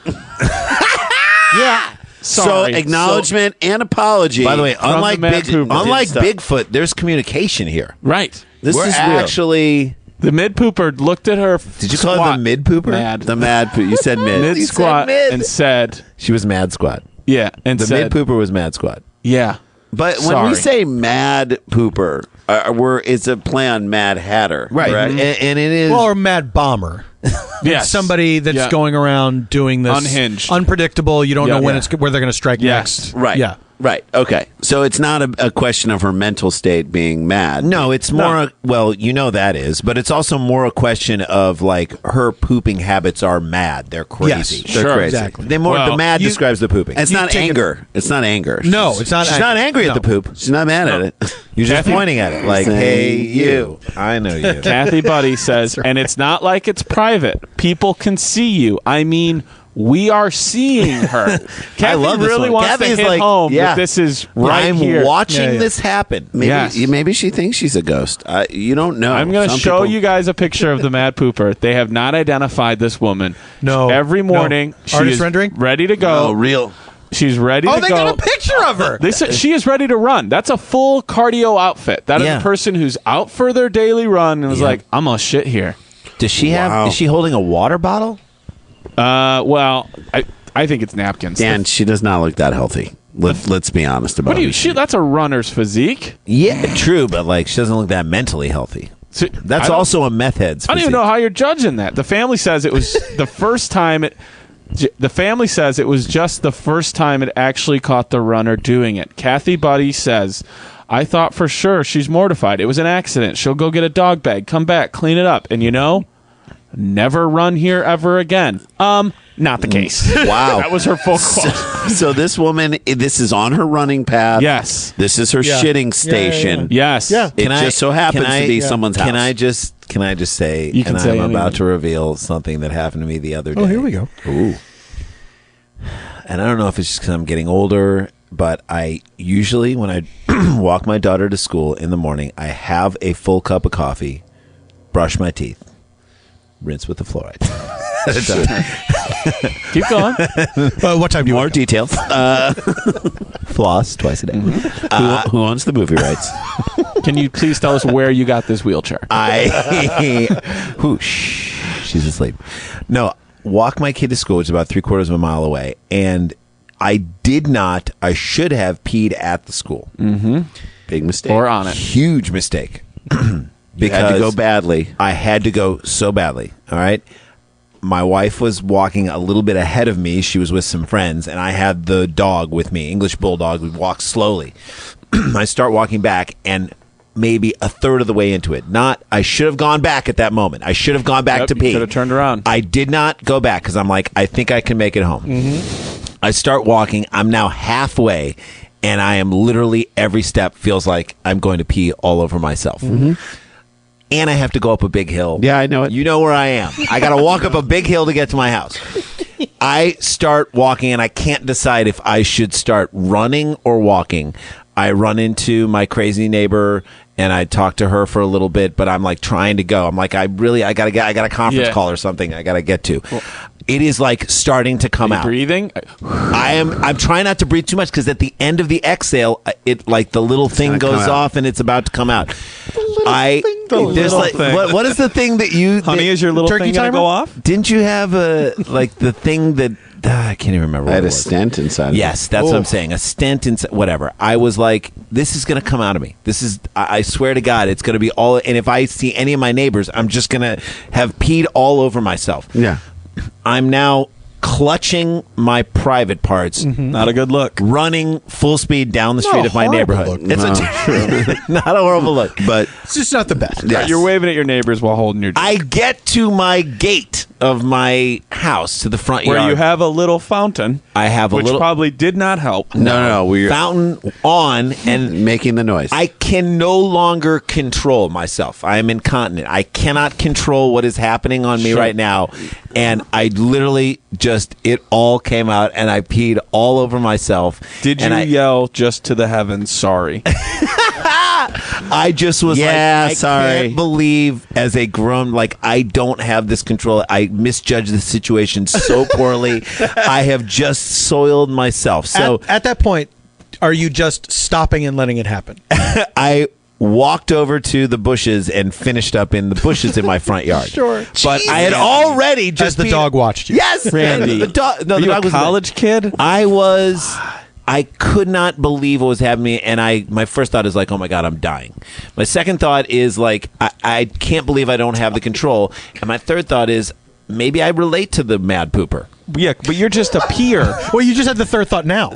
Yeah. Sorry. So acknowledgement and apology. By the way, From unlike the mad pooper. Bigfoot, there's communication here. Right. this We're is actually. The mid pooper looked at her. Did you call her the mid pooper? Mad. the mad. You said mid. Mid squat mid. and said, She was mad squat. yeah, and The said, mid pooper was mad squat. yeah. But when Sorry. we say mad pooper, it's a play on Mad Hatter, Right. correct? And it is. Or mad bomber. Yes. Somebody that's Yeah. going around doing this Unhinged. unpredictable. You don't Yeah. know when Yeah. it's where they're going to strike Yes. next. Right. Yeah. Right. Okay. So it's not a question of her mental state being mad. no, it's more. Well, that is, but it's also more a question of like her pooping habits are mad. They're crazy. Yes. They're Sure. crazy. Exactly. The Well, mad describes the pooping. It's not take it- anger. It's not anger. No, it's not. She's not angry at the poop. She's not mad at it. You're just Kathy- pointing at it like, Saying "Hey, you. I know you." Kathy Buddy says, and it's not like it's private. People can see you. I mean, we are seeing her. Kathy love this really one. wants Kathy's to hit like, home yeah. that this is right I'm here. watching Yeah. this happen. Maybe, Yes. maybe she thinks she's a ghost. You don't know. I'm going to Some show people- you guys a picture of the mad pooper. They have not identified this woman. No. Every No. morning, she Artist is rendering? ready to go. Oh, real. She's ready Oh, to they go. got a picture of her. They said she is ready to run. That's a full cardio outfit. That is Yeah. a person who's out for their daily run and was like, I'm going to shit here. Does she have? Is she holding a water bottle? Well, I think it's napkins. Dan, she does not look that healthy. Let's be honest about What do you? it. That's a runner's physique. Yeah, true, but like she doesn't look that mentally healthy. So, That's I don't- also a meth head's. I don't even physique. know how you're judging that. The family says it was the first time it. The family says it was just the first time it actually caught the runner doing it. Kathy Buddy says, I thought for sure she's mortified. It was an accident. She'll go get a dog bag, come back, clean it up. And never run here ever again. Not the case. Wow. That was her full quote. So this woman, this is on her running path. Yes. This is her shitting station. Yes. Yeah. It just so happens to be someone's house. Can I just say, You can and say I'm anything. about to reveal something that happened to me the other day. Oh, here we go. Ooh. And I don't know if it's just because I'm getting older, but I usually, when I walk my daughter to school in the morning, I have a full cup of coffee, brush my teeth, rinse with the fluoride. Keep going. What time do you More wake up? details. Floss twice a day. Who owns the movie rights? Can you please tell us where you got this wheelchair? Whoosh. She's asleep. No, walk my kid to school, which is about 3/4 of a mile away, and I should have peed at the school. Big mistake. Or on it. Huge mistake. You had to go badly. I had to go so badly. All right. My wife was walking a little bit ahead of me. She was with some friends, and I had the dog with me, English bulldog. We walked slowly. I start walking back, and maybe a third of the way into it. I should have gone back at that moment. I should have gone back to pee. Could have turned around. I did not go back because I'm like, I think I can make it home. I start walking. I'm now halfway, and I am literally every step feels like I'm going to pee all over myself. And I have to go up a big hill. Yeah, I know it. You know where I am. I got to walk up a big hill to get to my house. I start walking, and I can't decide if I should start running or walking. I run into my crazy neighbor, and I talk to her for a little bit, but I'm like trying to go. I'm like, I got a conference call or something I got to get to. It is like starting to come out. Breathing? I'm trying not to breathe too much because at the end of the exhale, it like the little thing goes off and it's about to come out. What is the thing that you Honey, is your little Turkey thing going to timer? go off? didn't you have the thing that I can't even remember. I had what a it was. stent inside. Yes, that's what I'm saying. A stent inside, whatever. I was like, this is going to come out of me. This is, I swear to God, it's going to be all. And if I see any of my neighbors, I'm just going to have peed all over myself. Yeah. I'm now clutching my private parts, Not a good look. running full speed down the street of my horrible neighborhood. look. It's not a horrible look, but It's just not the best. Yes. You're waving at your neighbors while holding your I get to my gate of my house to the front where yard. you have a little fountain. I have a which little probably did not help. No. We're fountain on, and making the noise. I can no longer control myself. I am incontinent. I cannot control what is happening on me right now. And I literally it all came out, and I peed all over myself. Did you And yell just to the heavens, sorry? I just was Yeah, like, I sorry. can't believe as a grown, like, I don't have this control. I misjudged the situation so poorly. I have just soiled myself. So At that point, are you just stopping and letting it happen? I walked over to the bushes and finished up in the bushes in my front yard. Sure. But I had already just As the peed- dog watched you. Yes, Randy. The dog. No, Are the you dog a was college kid? I could not believe what was happening, and my first thought is like, oh my God, I'm dying. My second thought is like, I can't believe I don't have the control. And my third thought is, maybe I relate to the mad pooper. Yeah, but you're just a peer. Well, you just had the third thought now.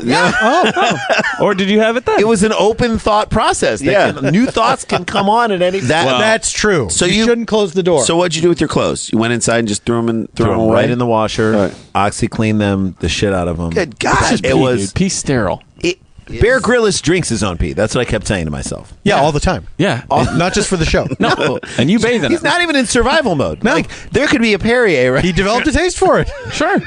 Or did you have it then? It was an open thought process. New thoughts can come on at any time. That's true. So So you you- shouldn't close the door. So what'd you do with your clothes? You went inside and just threw them away? right in the washer, Right. OxyClean them, the shit out of them. Good God. It was pee sterile. Bear Grylls drinks his own pee. That's what I kept saying to myself. yeah, all the time. Yeah. Not just for the show. No. And you bathe in He's it. not even in survival mode. No. Like, there could be a Perrier, right? He developed a taste for it. Sure.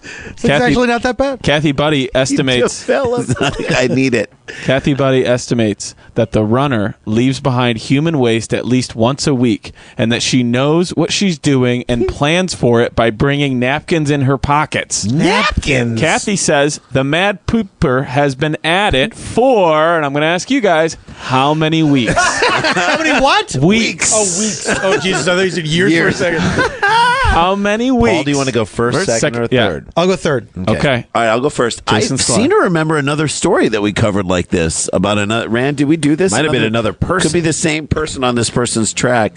It's actually not that bad. Kathy Buddy estimates I need it. Kathy Buddy estimates that the runner leaves behind human waste at least once a week, and that she knows what she's doing and plans for it by bringing napkins in her pockets. Napkins. Kathy says the mad pooper has been at it for, and I'm going to ask you guys, how many weeks? How many what? Weeks. Oh, weeks. Oh, Jesus. I thought you said years for a second. How many weeks? Paul, do you want to go first, second, or yeah. third? I'll go third. Okay. All right, I'll go first. Jason I Sklar. seem to remember another story that we covered like this about another. Rand, did we do this? Might have been another person. Could be the same person on this person's track.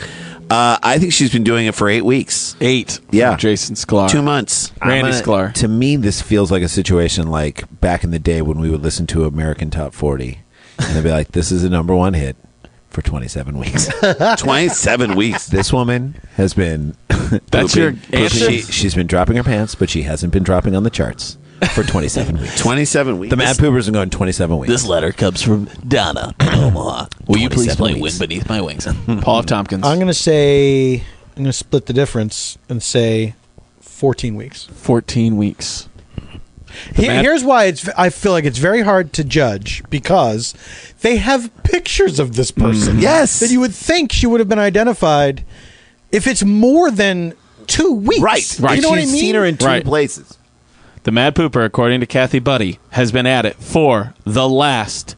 I think she's been doing it for 8 weeks. 8. Yeah. Jason Sklar. 2 months. Randy Sklar. To me, this feels like a situation like back in the day when we would listen to American Top 40, and they'd be like, "This is a #1 hit for 27 weeks. 27 weeks. This woman has been. That's your answer? She's been dropping her pants, but she hasn't been dropping on the charts for 27 weeks. 27 weeks. The Mad Poopers are going 27 weeks. This letter comes from Donna in Omaha. Will you please 27 play weeks. Wind Beneath My Wings? Paul F. Tompkins. I'm going to split the difference and say 14 weeks. 14 weeks. Here's why I feel like it's very hard to judge, because they have pictures of this person. Yes. That you would think she would have been identified if it's more than 2 weeks. Right. You know what I She's mean? seen her in 2 Right. places. The Mad Pooper, according to Kathy Buddy, has been at it for the last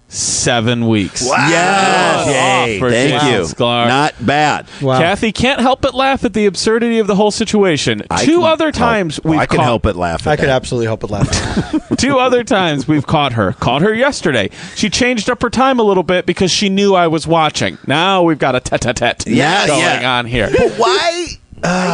7 weeks. Wow. Yes. Yay. For Thank Jason you. Sklars. Not bad. Wow. Kathy can't help but laugh at the absurdity of the whole situation. Two other times I can help but laugh at I could that. absolutely help but laugh. 2 other times we've caught her. Caught her yesterday. She changed up her time a little bit because she knew I was watching. Now we've got a tete-a-tete going on here. But why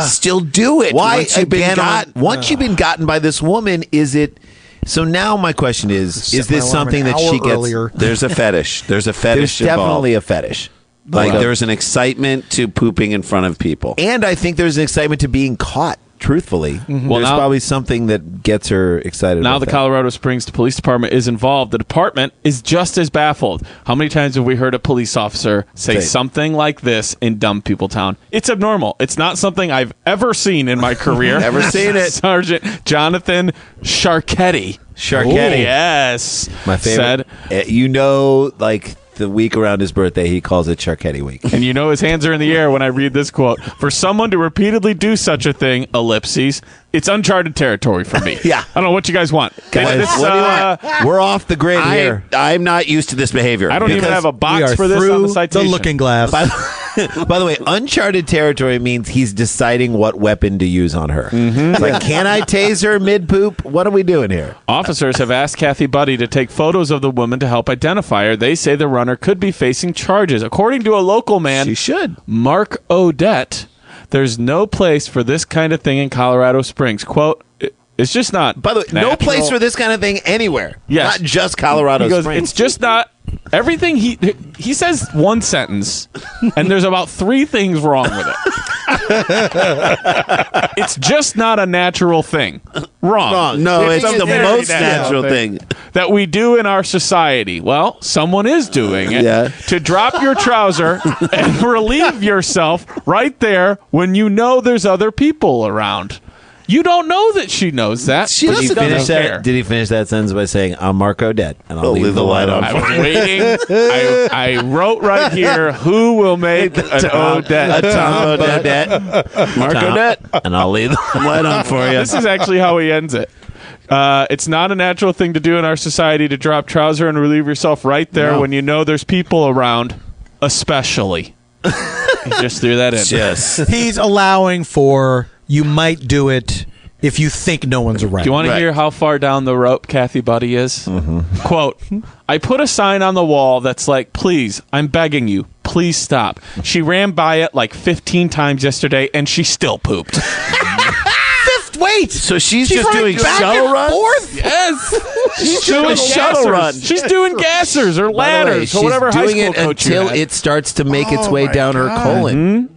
still do it? Why once you've been again? Once you've been gotten by this woman, is it? So now my question is Set my this alarm something an that hour she gets? earlier. There's a fetish. There's a There's fetish definitely involved. a fetish. Like there's an excitement to pooping in front of people. And I think there's an excitement to being caught. Truthfully, Well, there's now- probably something that gets her excited. Now about the that. Colorado Springs Police Department is involved. The department is just as baffled. How many times have we heard a police officer say something like this in Dumb People Town? It's abnormal. It's not something I've ever seen in my career. Never seen it. Sergeant Jonathan Sharketti. Sharketti. Yes. My favorite. Said, Like the week around his birthday, he calls it Sharketti week. and you know his hands are in the air when I read this quote. For someone to repeatedly do such a thing, ellipses, it's uncharted territory for me. Yeah. I don't know what you guys want. What do you want? We're off the grid here. I'm not used to this behavior. I don't even because have a We box are for this on through the citation. looking glass. By the way, uncharted territory means he's deciding what weapon to use on her. It's like, can I tase her mid poop? What are we doing here? Officers have asked Kathy Buddy to take photos of the woman to help identify her. They say the runner could be facing charges. According to a local man, She should. Mark Odette, there's no place for this kind of thing in Colorado Springs. Quote, it's just not. By the way, no natural." place for this kind of thing anywhere. Yes. Not just Colorado He goes, Springs. it's just not. Everything he says one sentence, and there's about 3 things wrong with it. It's just not a natural thing. Wrong. No, it's a the very most natural thing. that we do in our society. Well, someone is doing it. Yeah. To drop your trouser and relieve yourself right there when you know there's other people around. You don't know that she knows that. She but doesn't doesn't Finish care. that, did he finish that sentence by saying, I'm Mark Odette, and I'll leave the light on? I was waiting. I wrote right here, who will make an Odette? A Tom Odette. Mark Odette. And I'll leave the Light on for you. This is actually how he ends it. It's not a natural thing to do in our society to drop trouser and relieve yourself right there when you know there's people around, especially. He just threw that in. Yes. He's allowing for you might do it if you think no one's around. Do you want to Right. hear how far down the rope Kathy Buddy is? Quote, I put a sign on the wall that's like, please, I'm begging you, please stop. She ran by it like 15 times yesterday, and she still pooped. Wait. So she's just running doing back shuttle and runs? forth? Yes. She's doing a shuttle run. She's doing gassers or By the way, ladders or whatever high doing school it coach you until had. it starts to make its way down her colon.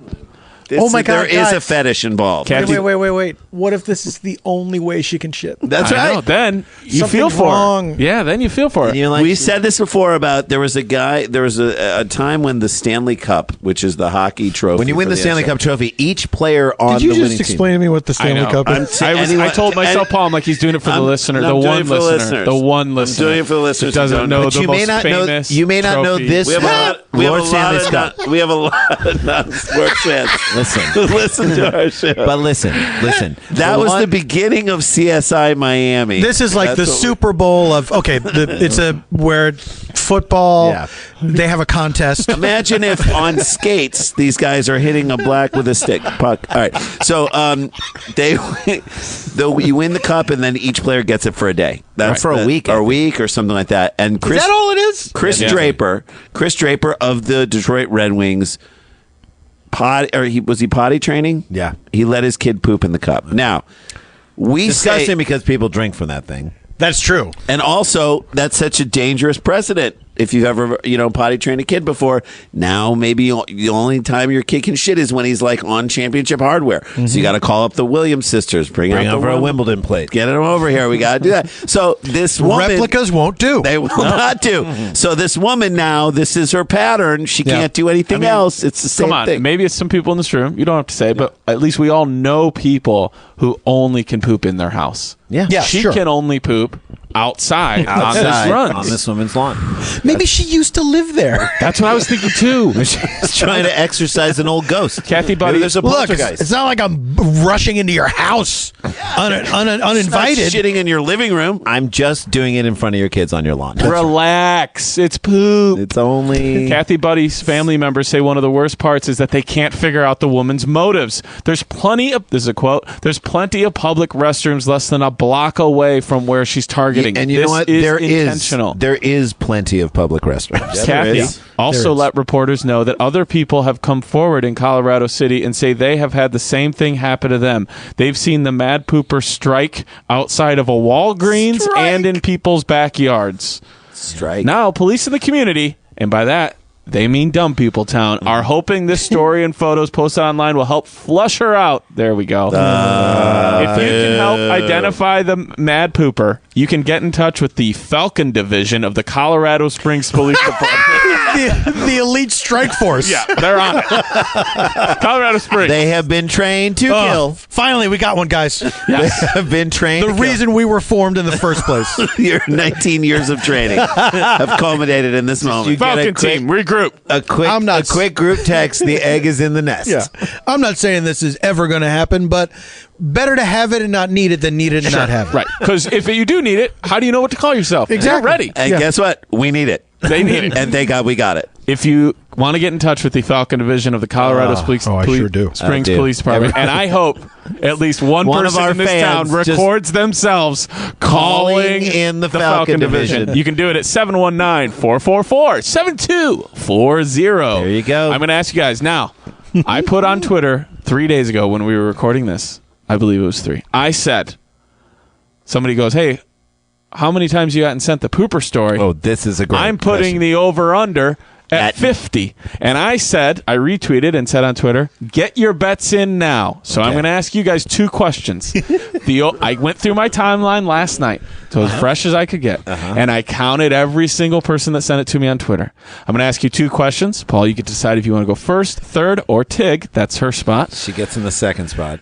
Oh my God, There is a guys. fetish involved. Kathy- Wait. What if this is the only way she can shit? That's I right. know. Then you Something feel for wrong. her. Yeah, then you feel for her. And you're like, We said this before about there was a time when the Stanley Cup, which is the hockey trophy. when you win for the Stanley NHL. Cup trophy, each player on Did you the winning just team. explain to me what the I Stanley know. Cup is? I told myself, Paul, I'm like, he's doing it for the listener, the I'm doing one it for the listener, listeners. the one listener. doing it for the listeners who who doesn't don't know know. the But you most may not know. famous You may not know trophy. this. We have a lot. We have a Lord Stanley lot Cup. of. We have a lot of non-sports fans. Listen. who listen to our show. But listen. That was the beginning of CSI Miami. This is like That's the what Super Bowl of where football. Yeah. They have a contest. Imagine if on skates these guys are hitting a black with a stick puck. All right, so you win the cup and then each player gets it for a day. That's For a week, I or a think. week or something like that. And Chris, Is that all it is? Chris Yeah. Draper of the Detroit Red Wings. Was he potty training? Yeah. He let his kid poop in the cup. Now we disgusting say, because people drink from that thing. That's true. and also that's such a dangerous precedent. if you've ever, potty trained a kid before, now maybe the only time your kid can shit is when he's like on championship hardware. So you got to call up the Williams sisters, bring over a Wimbledon plate. Get them over here. We got to do that. So this woman, replicas won't do. They will not do. So this woman now, this is her pattern. She can't do anything else. It's the same thing. Maybe it's some people in this room. You don't have to say it, but at least we all know people who only can poop in their house. Yeah, she can only poop outside on this run. On this woman's lawn. Maybe she used to live there. That's what I was thinking too. She's trying to exorcise an old ghost. Kathy, buddy, Maybe there's a Look, poltergeist. it's not like I'm rushing into your house uninvited. Shitting in your living room. I'm just doing it in front of your kids on your lawn. relax. It's poop. It's only... Kathy Buddy's family members say one of the worst parts is that they can't figure out the woman's motives. There's plenty of, this is a quote, there's plenty of public restrooms less than a block away from where she's targeting. And you know what? There is plenty of public restrooms. Kathy also let reporters know that other people have come forward in Colorado City and say they have had the same thing happen to them. They've seen the mad pooper strike outside of a Walgreens and in people's backyards. Now, police in the community, and by that, they mean Dumb People Town, are hoping this story and photos posted online will help flush her out. There we go. If you can help identify the mad pooper, you can get in touch with the Falcon Division of the Colorado Springs Police Department. the elite strike force. Yeah, they're on it. Colorado Springs. They have been trained to kill. Finally, we got one, guys. They have been trained The to reason we were formed in the first place. Your 19 years of training have culminated in this moment. Falcon team, regroup. A quick group text, the egg is in the nest. Yeah. I'm not saying this is ever going to happen, but better to have it and not need it than need it and not have it. Right. Because if you do need it, how do you know what to call yourself? Exactly. You're ready. And guess what? We need it. They need it. And thank God we got it. If you want to get in touch with the Falcon Division of the Colorado Springs Police Department, and I hope at least one of person our in this town fans just records themselves calling in the Falcon Division. You can do it at 719-444-7240. There you go. I'm going to ask you guys now. I put on Twitter 3 days ago when we were recording this, I believe it was 3. I said, somebody goes, hey, how many times you gotten sent the pooper story? Oh, this is a great I'm putting question. the over-under at 50. And I retweeted and said on Twitter, get your bets in now. So I'm going to ask you guys 2 questions. I went through my timeline last night, so as fresh as I could get, and I counted every single person that sent it to me on Twitter. I'm going to ask you 2 questions. Paul, you can decide if you want to go first, third, or Tig. That's her spot. She gets in the second spot.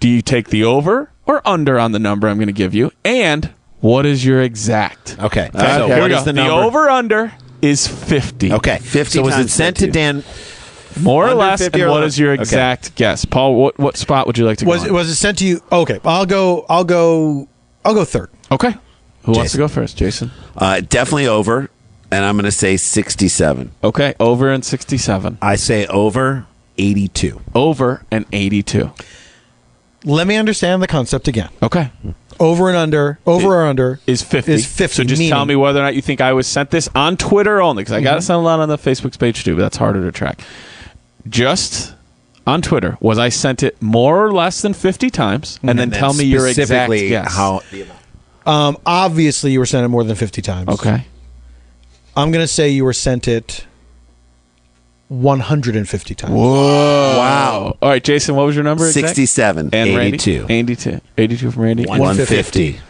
Do you take the over or under on the number I'm going to give you? And what is your exact? Okay. So So here what we go. is the The number? over-under is 50. Okay. 50 So was it times sent to 50. Dan? More or Under less, 50 and or what less? is your exact guess? Paul, what spot would you like to go on? Was it sent to you? Okay, I'll go third. Okay. Who wants to go first? Jason? Definitely over. And I'm going to say 67. Okay. Over and 67. I say over 82. Over and 82. Let me understand the concept again. Okay. Over and under, or under Is 50. Is 50. So just tell me whether or not you think I was sent this on Twitter only, because I got it sent a lot on the Facebook page too, but that's harder to track. Just on Twitter, was I sent it more or less than 50 times? And then tell me your exact Specifically guess. how the amount. Obviously, you were sent it more than 50 times. Okay. I'm going to say you were sent it 150 times. Wow. All right, Jason, what was your number? exact? 67. And 82. Randy? 82. 82 from Randy. 150.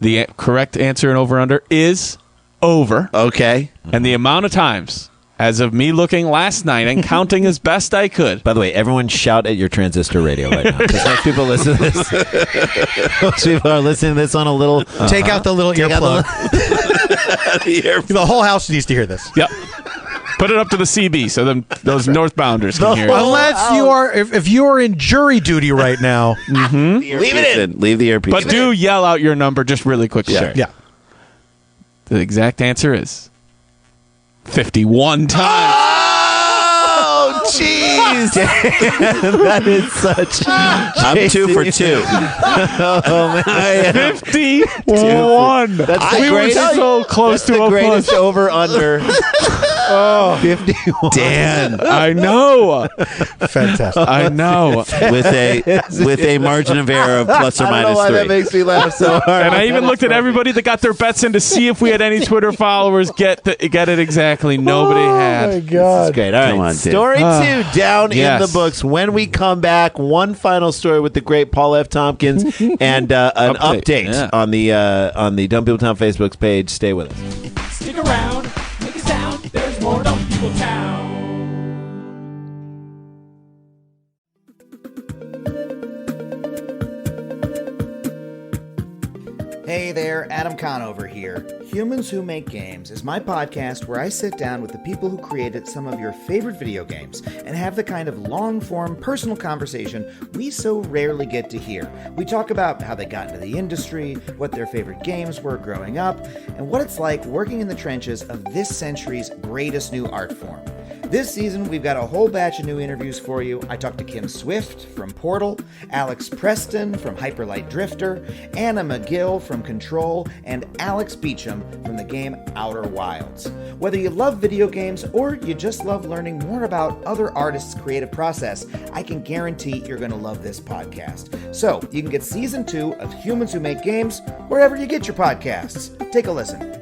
The correct answer in over-under is over. Okay. And the amount of times, as of me looking last night and counting as best I could. By the way, everyone shout at your transistor radio right now, because most people listen to this. Most people are listening to this on a little. Take out the little earplug. The whole house needs to hear this. Yep. Put it up to the CB so those northbounders can hear it. Unless you are, if you are in jury duty right now, Leave it in. Leave the earpiece. But do yell out your number just really quick. Yeah. Sure. yeah. The exact answer is 51 times. Oh, jeez. Jeez, that is such. I'm 2 for 2. Oh man, 51. That's we were so close to the a greatest push. over under. 51. Dan, I know. Fantastic. I know. with a margin of error of plus or I don't know minus why 3. that makes me laugh so hard. And I even looked at everybody that got their bets in to see if we had any Twitter followers get it exactly. Nobody had. Oh my God. Great. All right. Come on, Dan. Story 2 down in yes. the books. When we come back, one final story with the great Paul F. Tompkins and an update on the Dumb People Town Facebook page. Stay with us. Stick around, make a sound. There's more Dumb People Town. Hey there, Adam Conover here. Humans Who Make Games is my podcast where I sit down with the people who created some of your favorite video games and have the kind of long-form personal conversation we so rarely get to hear. We talk about how they got into the industry, what their favorite games were growing up, and what it's like working in the trenches of this century's greatest new art form. This season, we've got a whole batch of new interviews for you. I talked to Kim Swift from Portal, Alex Preston from Hyperlight Drifter, Anna McGill from Control, and Alex Beecham from the game Outer Wilds. Whether you love video games or you just love learning more about other artists' creative process, I can guarantee you're going to love this podcast. So, you can get Season 2 of Humans Who Make Games wherever you get your podcasts. Take a listen.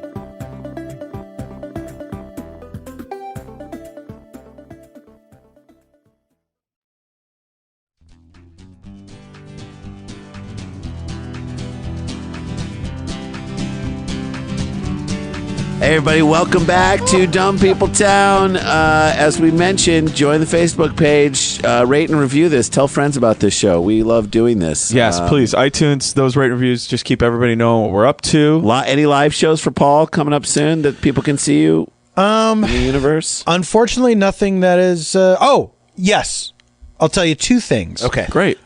Hey everybody, welcome back to Dumb People Town. As we mentioned, join the Facebook page, rate and review this. Tell friends about this show. We love doing this. Yes, please. iTunes, those rate reviews, just keep everybody knowing what we're up to. Any live shows for Paul coming up soon that people can see you in the universe? Unfortunately, nothing that is. Yes. I'll tell you two things. Okay. Great.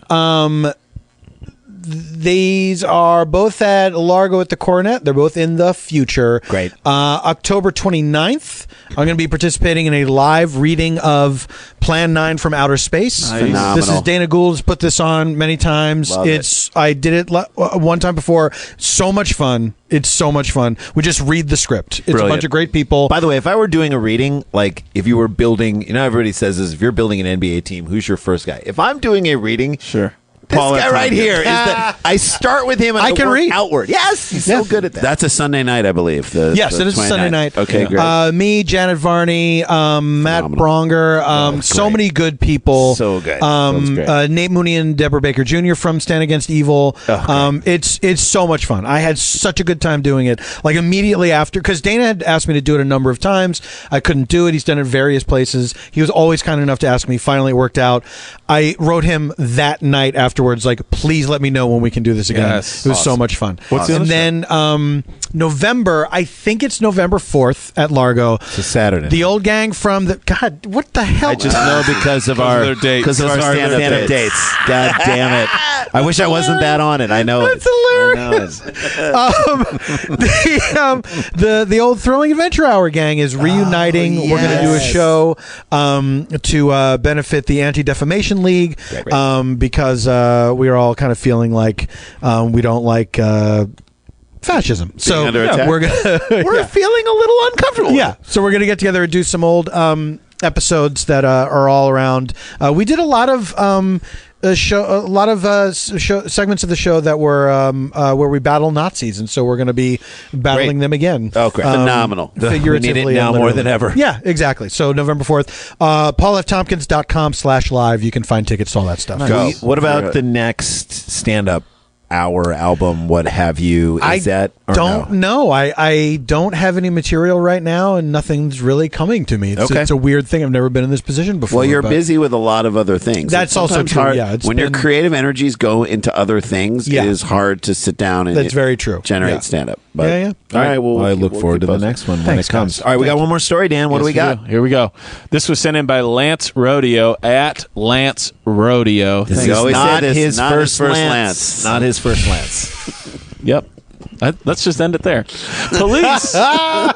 These are both at Largo at the Coronet. They're both in the future. Great. October 29th, I'm going to be participating in a live reading of Plan 9 from Outer Space. Nice. Phenomenal. This is Dana Gould has put this on many times. Love it. I did it one time before. So much fun. It's so much fun. We just read the script. It's a bunch of great people. By the way, if I were doing a reading, like if you were building, everybody says this, if you're building an NBA team, who's your first guy? If I'm doing a reading, Sure. this Paul guy F. right Tompkins. here is I start with him and I can work read. outward. Yes, he's so good at that. That's a Sunday night, I believe. Yes, it is a 29th. Sunday night. Okay, great. Me, Janet Varney, Matt Bronger, so great. many good people. So good. Sounds great. Nate Mooney and Deborah Baker Jr. from Stand Against Evil. It's so much fun. I had such a good time doing it. Like immediately after, because Dana had asked me to do it a number of times. I couldn't do it. He's done it various places. He was always kind enough to ask me. Finally, it worked out. I wrote him that night afterwards, like, please let me know when we can do this again. Yes. It was so much fun. What's the other and then November, I think it's November 4th at Largo. It's a Saturday. The old gang from the God, what the hell? I just know because of our their dates. because of our stand-up stand-up dates. dates. God damn it! I wish I wasn't that on it. I know That's it. hilarious. The old Thrilling Adventure Hour gang is reuniting. We're going to do a show to benefit the Anti-Defamation League because we are all kind of feeling like we don't like fascism. So under attack. we're feeling a little uncomfortable. yeah. So we're going to get together and do some old episodes that are all around. We did a lot of segments of the show that were where we battle Nazis, and so we're going to be battling them again. Oh, great. Phenomenal. Figuratively, We need it now and more literally. than ever. Yeah, exactly. So November 4th, paulftompkins.com/live. You can find tickets to all that stuff. What about the next stand-up hour album? What have you? Is that or don't no? know. I don't have any material right now, and nothing's really coming to me. It's, Okay. it's a weird thing. I've never been in this position before. Well, you're but- busy with a lot of other things. That's It's also sometimes true, hard- yeah, it's when your been- creative energies go into other things, Yeah. it is hard to sit down and That's very true. generate Yeah. stand-up. But, Yeah. All right. Well, I look we'll forward keep to the posted. next one when Thanks, it comes. guys. All right, we got one more story, Dan. What do we got? Here we go. This was sent in by Lance Rodeo at Lance Rodeo. This You is always say not this, his not first his first lance. lance. Not his first lance. Yep. Let's just end it there. Police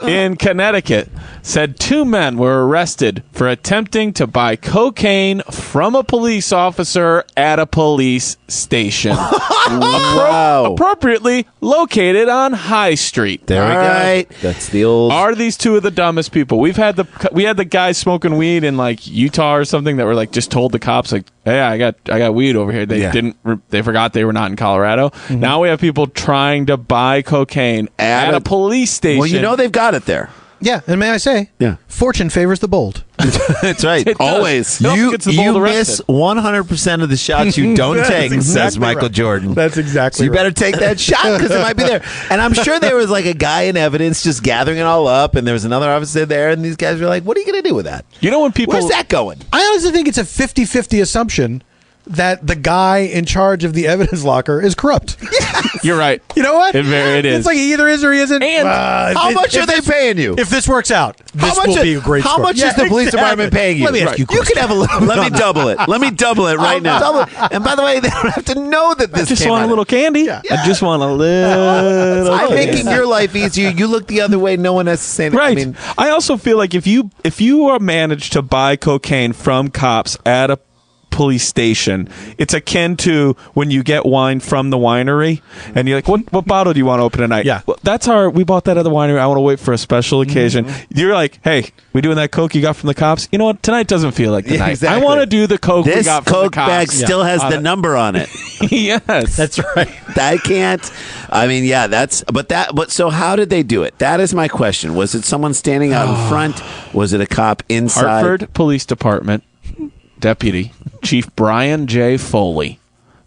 in Connecticut said 2 men were arrested for attempting to buy cocaine from a police officer at a police station. Wow. Appropriately located on High Street. There we go. right. That's the old. Are these 2 of the dumbest people? We had the guys smoking weed in like Utah or something that were like just told the cops like, hey, I got weed over here. They they forgot they were not in Colorado. Mm-hmm. Now we have people trying to buy cocaine at a police station. Well, you know they've got it there. Yeah, and may I say, fortune favors the bold. That's right. Always. You miss 100% of the shots you don't take, says Michael Jordan. That's exactly So you better take that shot because it might be there. And I'm sure there was like a guy in evidence just gathering it all up, and there was another officer there, and these guys were like, what are you going to do with that? You know when people... Where's that going? I honestly think it's a 50-50 assumption that the guy in charge of the evidence locker is corrupt. You're right. You know what? It is. It's like he either is or he isn't. And how much are they paying you? If this works out, this will be a great How story. much is the police department paying you? Let me ask you a question. You can have a little. Let me double it. Let me double it right now. Double it. And by the way, they don't have to know that this I just came want out a little candy. Yeah. I just want a little. I'm making your life easier. You look the other way. No one has to say anything. Right. I mean, I also feel like if you are managed to buy cocaine from cops at a police station, it's akin to when you get wine from the winery and you're like, what bottle do you want to open tonight? Yeah. Well, we bought that at the winery. I want to wait for a special occasion. You're like, hey, we doing that coke you got from the cops? You know what? Tonight doesn't feel like the night. Exactly. I want to do the coke we This got from the Coke cops. bag still has the number on it. Yes. That's right. I can't. I mean, yeah, but so how did they do it? That is my question. Was it someone standing out in front? Was it a cop inside? Hartford Police Department Deputy Chief Brian J. Foley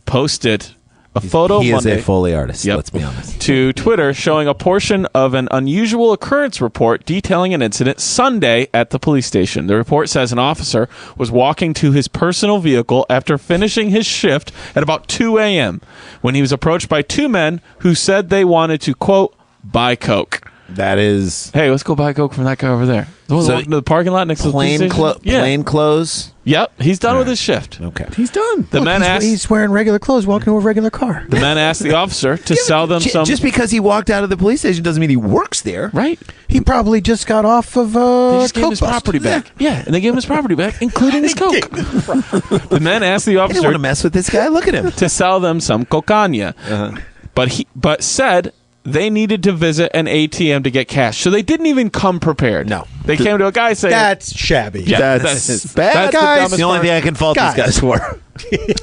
posted a photo he Monday. is a Foley artist. Yep. Let's be honest. To Twitter, showing a portion of an unusual occurrence report detailing an incident Sunday at the police station. The report says an officer was walking to his personal vehicle after finishing his shift at about 2 a.m. when he was approached by 2 men who said they wanted to, quote, buy coke. That is Hey, let's go buy coke from that guy over there. So Walking to the parking lot next to the police plain station? Yeah. plain clothes. Yep, he's done with his shift. Okay. He's done. The men asked. He's wearing regular clothes, walking to a regular car. The men asked the officer to sell them some. Just because he walked out of the police station doesn't mean he works there. Right. He probably just got off of They just gave him coke his bust. property back. Yeah, and they gave him his property back, including his coke. The men asked the I didn't officer want to mess with this guy. Look at him. to sell them some cocaine, but said they needed to visit an ATM to get cash, so they didn't even come prepared. No. They came to a guy saying, That's shabby. Yeah, That's bad. That's Guys, the The only dumbest thing I can fault Guys. these guys for.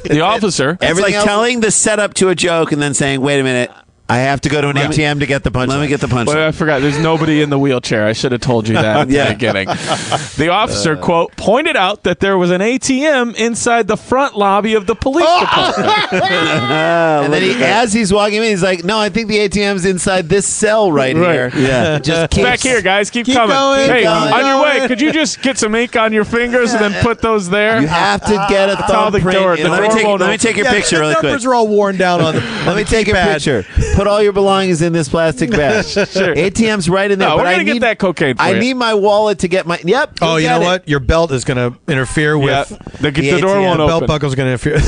the officer. It's like else- telling the setup to a joke and then saying, wait a minute, I have to go to an ATM to get the punch. let me get the punch. But I forgot. There's nobody in the wheelchair. I should have told you that at the beginning. The officer, quote, pointed out that there was an ATM inside the front lobby of the police department. And then as he's walking in, he's like, no, I think the ATM's inside this cell right here. Yeah. Just keep Back here, guys. Keep coming. going, Hey, keep on going. your way, could you just get some ink on your fingers and then put those there? You have to get a how the thumbprint. door- in the order- door Let me take your picture really the quick. numbers are all worn down on the. Let me take a picture. Put all your belongings in this plastic bag. Sure. ATM's right in there. No, but we're I gonna need get that cocaine for I you. need my wallet to get my. Yep. Oh, you get know it. what? Your belt is going to interfere Yeah, with. the door ATM. won't The belt open. buckle's going to interfere.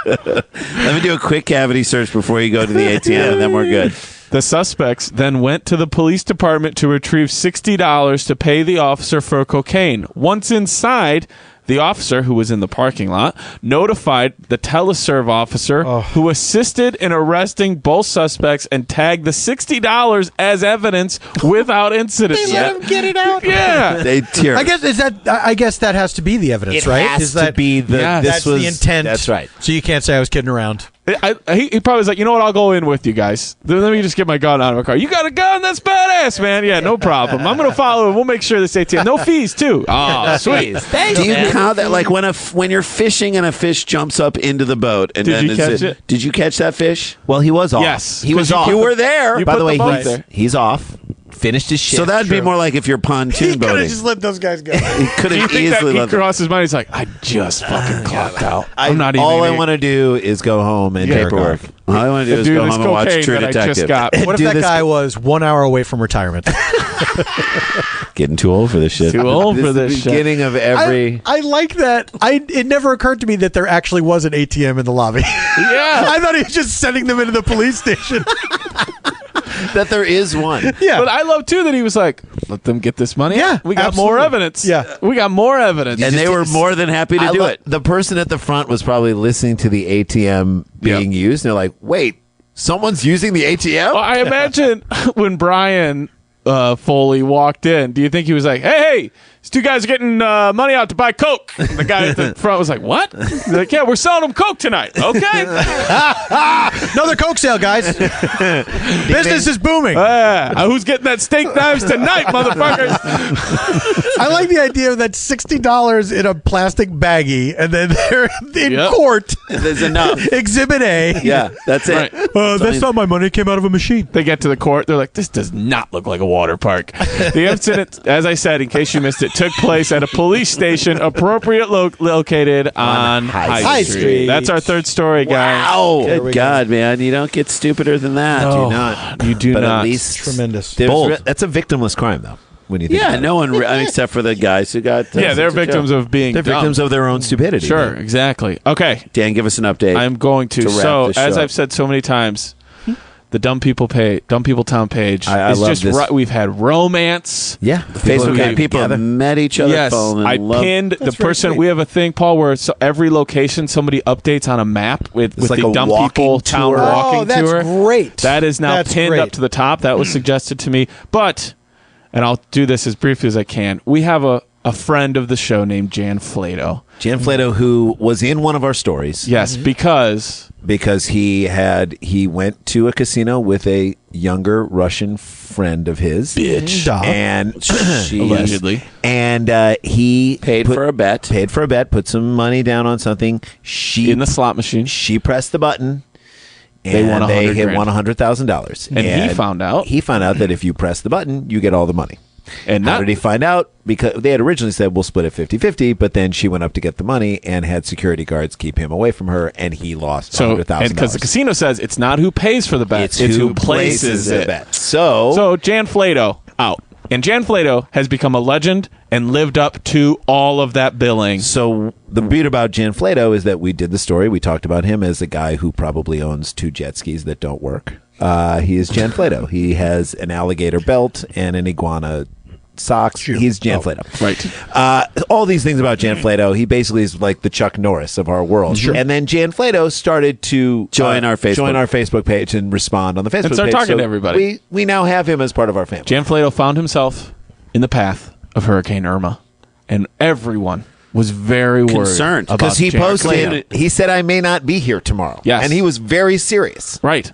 Let me do a quick cavity search before you go to the ATM, and then we're good. The suspects then went to the police department to retrieve $60 to pay the officer for cocaine. Once inside, the officer, who was in the parking lot, notified the teleserve officer who assisted in arresting both suspects and tagged the $60 as evidence without incident. They let him get it out. Yeah. They tear. I guess that has to be the evidence, It right? has Is to that be the. Yeah. This that's was the intent? That's right. So you can't say I was kidding around. He probably was like, you know what, I'll go in with you guys. Let me just get my gun out of my car. You got a gun? That's badass, man. Yeah, no problem. I'm going to follow him. We'll make sure this ATM. No fees, too. Oh, sweet. Do you count that like when you're fishing and a fish jumps up into the boat? And Did then you catch it? Did you catch that fish? Well, he was off. Yes. He was 'Cause off. You were there. You By put the way, the boat he's, there. he's off. Finished his shift. So that'd be more like if you're pontoon boating. let those guys go. He could Do you have think that easily he let crossed his mind? He's like, I just fucking clocked out. I'm not even. All I want to do is go home and jerk paperwork. off. All I want to do is do go this home and watch cocaine True that I just Detective. got. What if Do that this- guy was 1 hour away from retirement? Getting too old for this shit. Too old for This this is the shit. beginning of every. I like that. It never occurred to me that there actually was an ATM in the lobby. Yeah. I thought he was just sending them into the police station. that there is one. Yeah. But I love too that he was like, let them get this money. Yeah, We got absolutely. more evidence. Yeah. We got more evidence. And they were more than happy to do it. The person at the front was probably listening to the ATM being used. And they're like, wait, someone's using the ATM? Well, I imagine when Brian Foley walked in, do you think he was like, hey, these two guys are getting money out to buy Coke? And the guy at the front was like, what? They're like, yeah, we're selling them Coke tonight. Okay. Another Coke sale, guys. Business is booming. Who's getting that steak knives tonight, motherfuckers? I like the idea of that $60 in a plastic baggie, and then they're in Yep. court. There's enough. Exhibit A. Yeah, that's it. Right. That's not my money. It came out of a machine. They get to the court. They're like, this does not look like a water park. The incident, as I said, in case you missed it, took place at a police station appropriately located on High Street. That's our third story, guys. Wow. Good God, man. You don't get stupider than that. No, Do not. you do but not. At least Tremendous. That's a victimless crime, though, when you think about it. no one, except for the guys who got. Yeah, they're victims of being They're dumb. victims of their own stupidity. Sure, man. exactly. Okay, Dan, give us an update. I'm going to. wrap So, this as show I've said so many times, the Dumb People Town page I is love just this. we've had romance. Yeah. Facebook Okay. people have met each other. Yes, fallen in I love. pinned the That's very person. sweet. We have a thing, Paul, where every location somebody updates on a map with like the a Dumb walking People Town tour. walking Oh, that's tour. great. That is now That's pinned great. up to the top. That was suggested to me. But, and I'll do this as briefly as I can, we have a friend of the show named Jan Flato. Jan Flato, who was in one of our stories. Yes, because he went to a casino with a younger Russian friend of his. Bitch. And she Allegedly. And he Paid for a bet. Paid for a bet, put some money down on something. in the slot machine. She pressed the button. They won and they $100,000. won $100,000. And he found out. He found out that if you press the button, you get all the money. And How not, did he find out? Because they had originally said we'll split it 50-50, but then she went up to get the money and had security guards keep him away from her, and he lost $100,000. and because the casino says it's not who pays for the bet, it's who places the it. bet. So So Jan Flato out. And Jan Flato has become a legend and lived up to all of that billing. So the beauty about Jan Flato is that we did the story. We talked about him as a guy who probably owns 2 jet skis that don't work. He is Jan Flato. He has an alligator belt and an iguana socks. He's Jan Flato. Right. All these things about Jan Flato. He basically is like the Chuck Norris of our world. Sure. And then Jan Flato started to Join our Facebook page and respond on the Facebook And start page. talking So to everybody. We now have him as part of our family. Jan Flato found himself in the path of Hurricane Irma, and everyone was very worried. Concerned. about Because he Jan posted, Flato. he said, I may not be here tomorrow. Yes. And he was very serious. Right.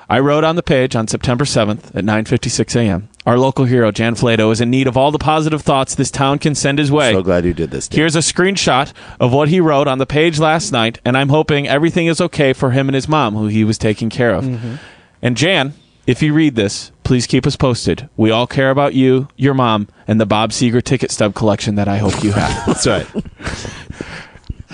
I wrote on the page on September 7th at 9:56 a.m. Our local hero, Jan Flato, is in need of all the positive thoughts this town can send his way. So glad you did this. Dan. Here's a screenshot of what he wrote on the page last night, and I'm hoping everything is okay for him and his mom, who he was taking care of. And Jan, if you read this, please keep us posted. We all care about you, your mom, and the Bob Seger ticket stub collection that I hope you have. That's right.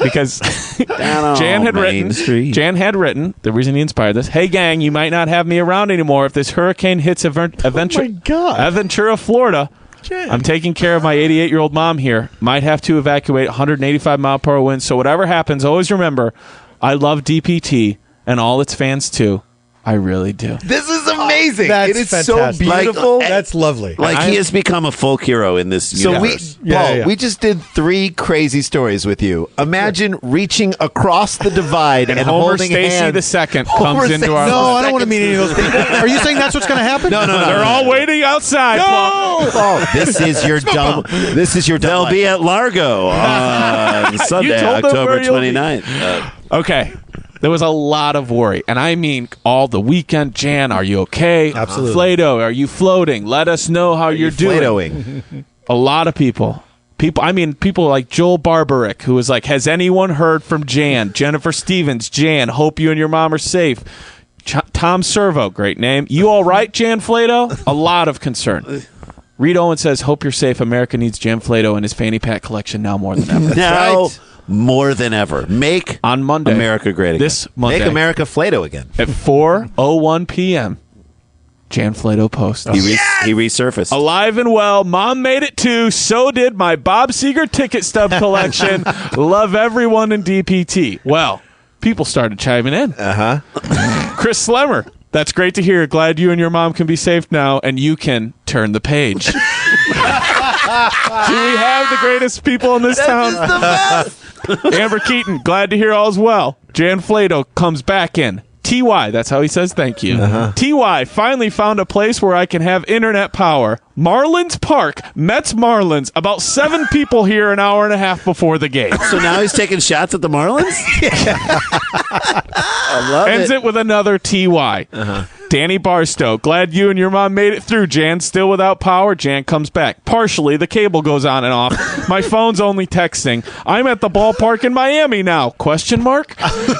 Because Down Jan on had Main written, Street. the reason he inspired this, hey gang, you might not have me around anymore if this hurricane hits Aventura, Florida. I'm taking care of my 88-year-old mom here. Might have to evacuate 185-mile-per-hour winds. So whatever happens, always remember, I love DPT and all its fans too. I really do. This is amazing. That's it is fantastic. so beautiful. That's lovely. Like he has become a folk hero in this So universe. Yeah. we just did 3 crazy stories with you. Imagine reaching across the divide and Homer holding Stacy hands. the second Homer comes into Stacy- our No, lives. I don't want to meet any of those people. Are you saying that's what's going to happen? No. They're all waiting outside. Paul. Oh, this is your dumb. This is your dumb. They'll life. be at Largo on Sunday, told them October where you'll be. 29th. Okay. There was a lot of worry. And I mean all the weekend. Jan, are you okay? Absolutely. Flato, are you floating? Let us know how you're doing. Flatoing. A lot of people like Joel Barbaric, who was like, has anyone heard from Jan? Jennifer Stevens, Jan, hope you and your mom are safe. Tom Servo, great name. You all right, Jan Flato? A lot of concern. Reed Owen says, hope you're safe. America needs Jan Flato and his fanny pack collection now more than ever. Now, right. more than ever. Make On Monday. America great again. This Monday. Make America Flato again. At 4:01 p.m., Jan Flato posts. He resurfaced. Alive and well. Mom made it too. So did my Bob Seger ticket stub collection. Love everyone in DPT. Well, people started chiming in. Chris Slemmer. That's great to hear. Glad you and your mom can be safe now, and you can turn the page. Do we have the greatest people in this town? The best. Amber Keaton, glad to hear all's well. Jan Flato comes back in. TY, that's how he says thank you. TY, finally found a place where I can have internet power. Marlins Park, Mets Marlins, about 7 people here an hour and a half before the game. So now he's taking shots at the Marlins? I love Ends it with another TY. Danny Barstow, glad you and your mom made it through, Jan. Still without power, Jan comes back. Partially, the cable goes on and off. My phone's only texting. I'm at the ballpark in Miami now. Question mark?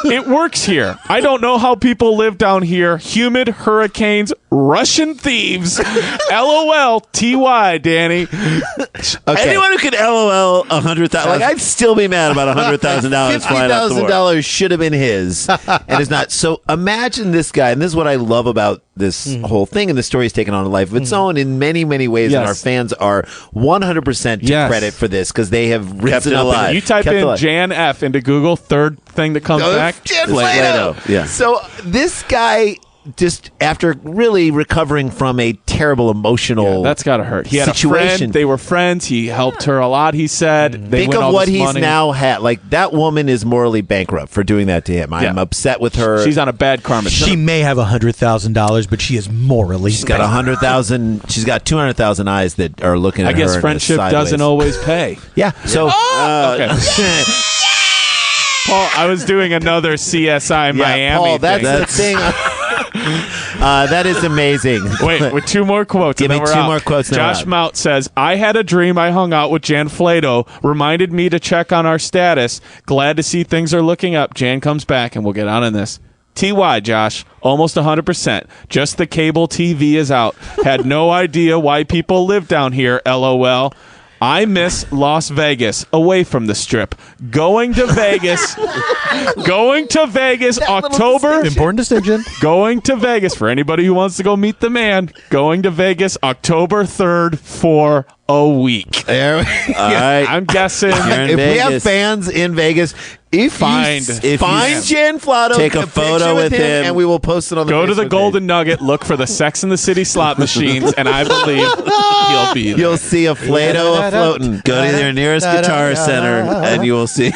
It works here. I don't know how people live down here. Humid, hurricanes, Russian thieves. LOL, TY, Danny. Anyone who could LOL 100,000, like I'd still be mad about $100,000 flying out the door. $50,000 should have been his, and it's not. So imagine this guy, and this is what I love about this whole thing, and the story is taken on a life of its own in many, many ways, and our fans are 100% to credit for this because they have risen up. alive. You type in Jan F into Google, third thing that comes back. Jan Flato. Yeah. So this guy, just after really recovering from a terrible emotional that's gotta hurt. He had a situation. friend. They were friends. He helped her a lot, he said. They Think win of all what this he's money. now had. Like, that woman is morally bankrupt for doing that to him. I'm upset with her. She's on a bad karma. She may have $100,000, but she is morally. She's got 100,000. She's got 200,000 eyes that are looking at her. I guess in a friendship doesn't sideways. always pay. Yeah. So Okay. Paul, I was doing another CSI Miami Paul, that's thing. the thing. That is amazing. Wait, with 2 more quotes. Give and me then 2 we're out. more quotes. and then we're Josh out. Mout says, I had a dream I hung out with Jan Flato, reminded me to check on our status. Glad to see things are looking up. Jan comes back, and we'll get on in this. TY, Josh, almost 100%. Just the cable TV is out. Had no idea why people live down here, LOL. I miss Las Vegas, away from the strip. Going to Vegas. October. Important distinction. Going to Vegas, for anybody who wants to go meet the man. Going to Vegas October 3rd for a week. There we All right. I'm guessing. You're in If we have Vegas. fans in Vegas, find Jan Flato, Take a photo with him, and we will post it on the Go to the Facebook Golden page. Nugget, look for the Sex and the City slot machines, and I believe he'll be there. You'll see a Flato floating. Go to their nearest guitar center, and you will see.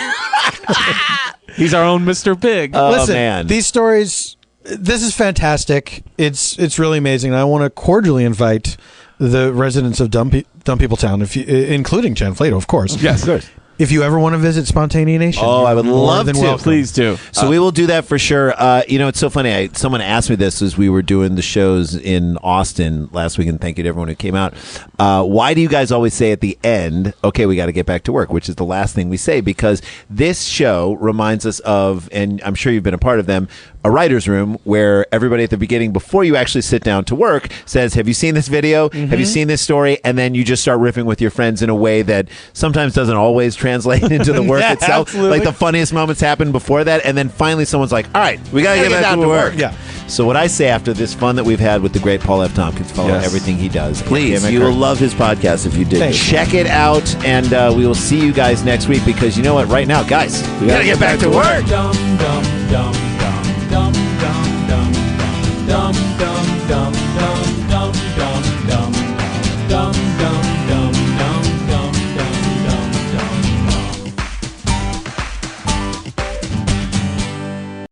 He's our own Mr. Big. Listen, man. these stories, this is fantastic. It's really amazing. And I want to cordially invite the residents of Dumb People Town, including Jan Flato, of course. Yes, of course. If you ever want to visit Spontaneanation, Oh, I would you're more love than to. welcome. Please do. So we will do that for sure. It's so funny. Someone asked me this as we were doing the shows in Austin last week, and thank you to everyone who came out. Why do you guys always say at the end, okay, we got to get back to work, which is the last thing we say? Because this show reminds us of, and I'm sure you've been a part of them, a writer's room where everybody at the beginning, before you actually sit down to work, says, have you seen this video? Have you seen this story? And then you just start riffing with your friends in a way that sometimes doesn't always translate into the work itself. Absolutely. Like the funniest moments happen before that, and then finally someone's like, all right, We got to get back down to work. Yeah. So what I say after this fun that we've had with the great Paul F. Tompkins, follow Yes. everything he does. Please, Give him you a will card. love his podcast if you did. Thanks. Check it out, and we will see you guys next week, because you know what? Right now, guys, we got to get back to work. Dum, dum, dum.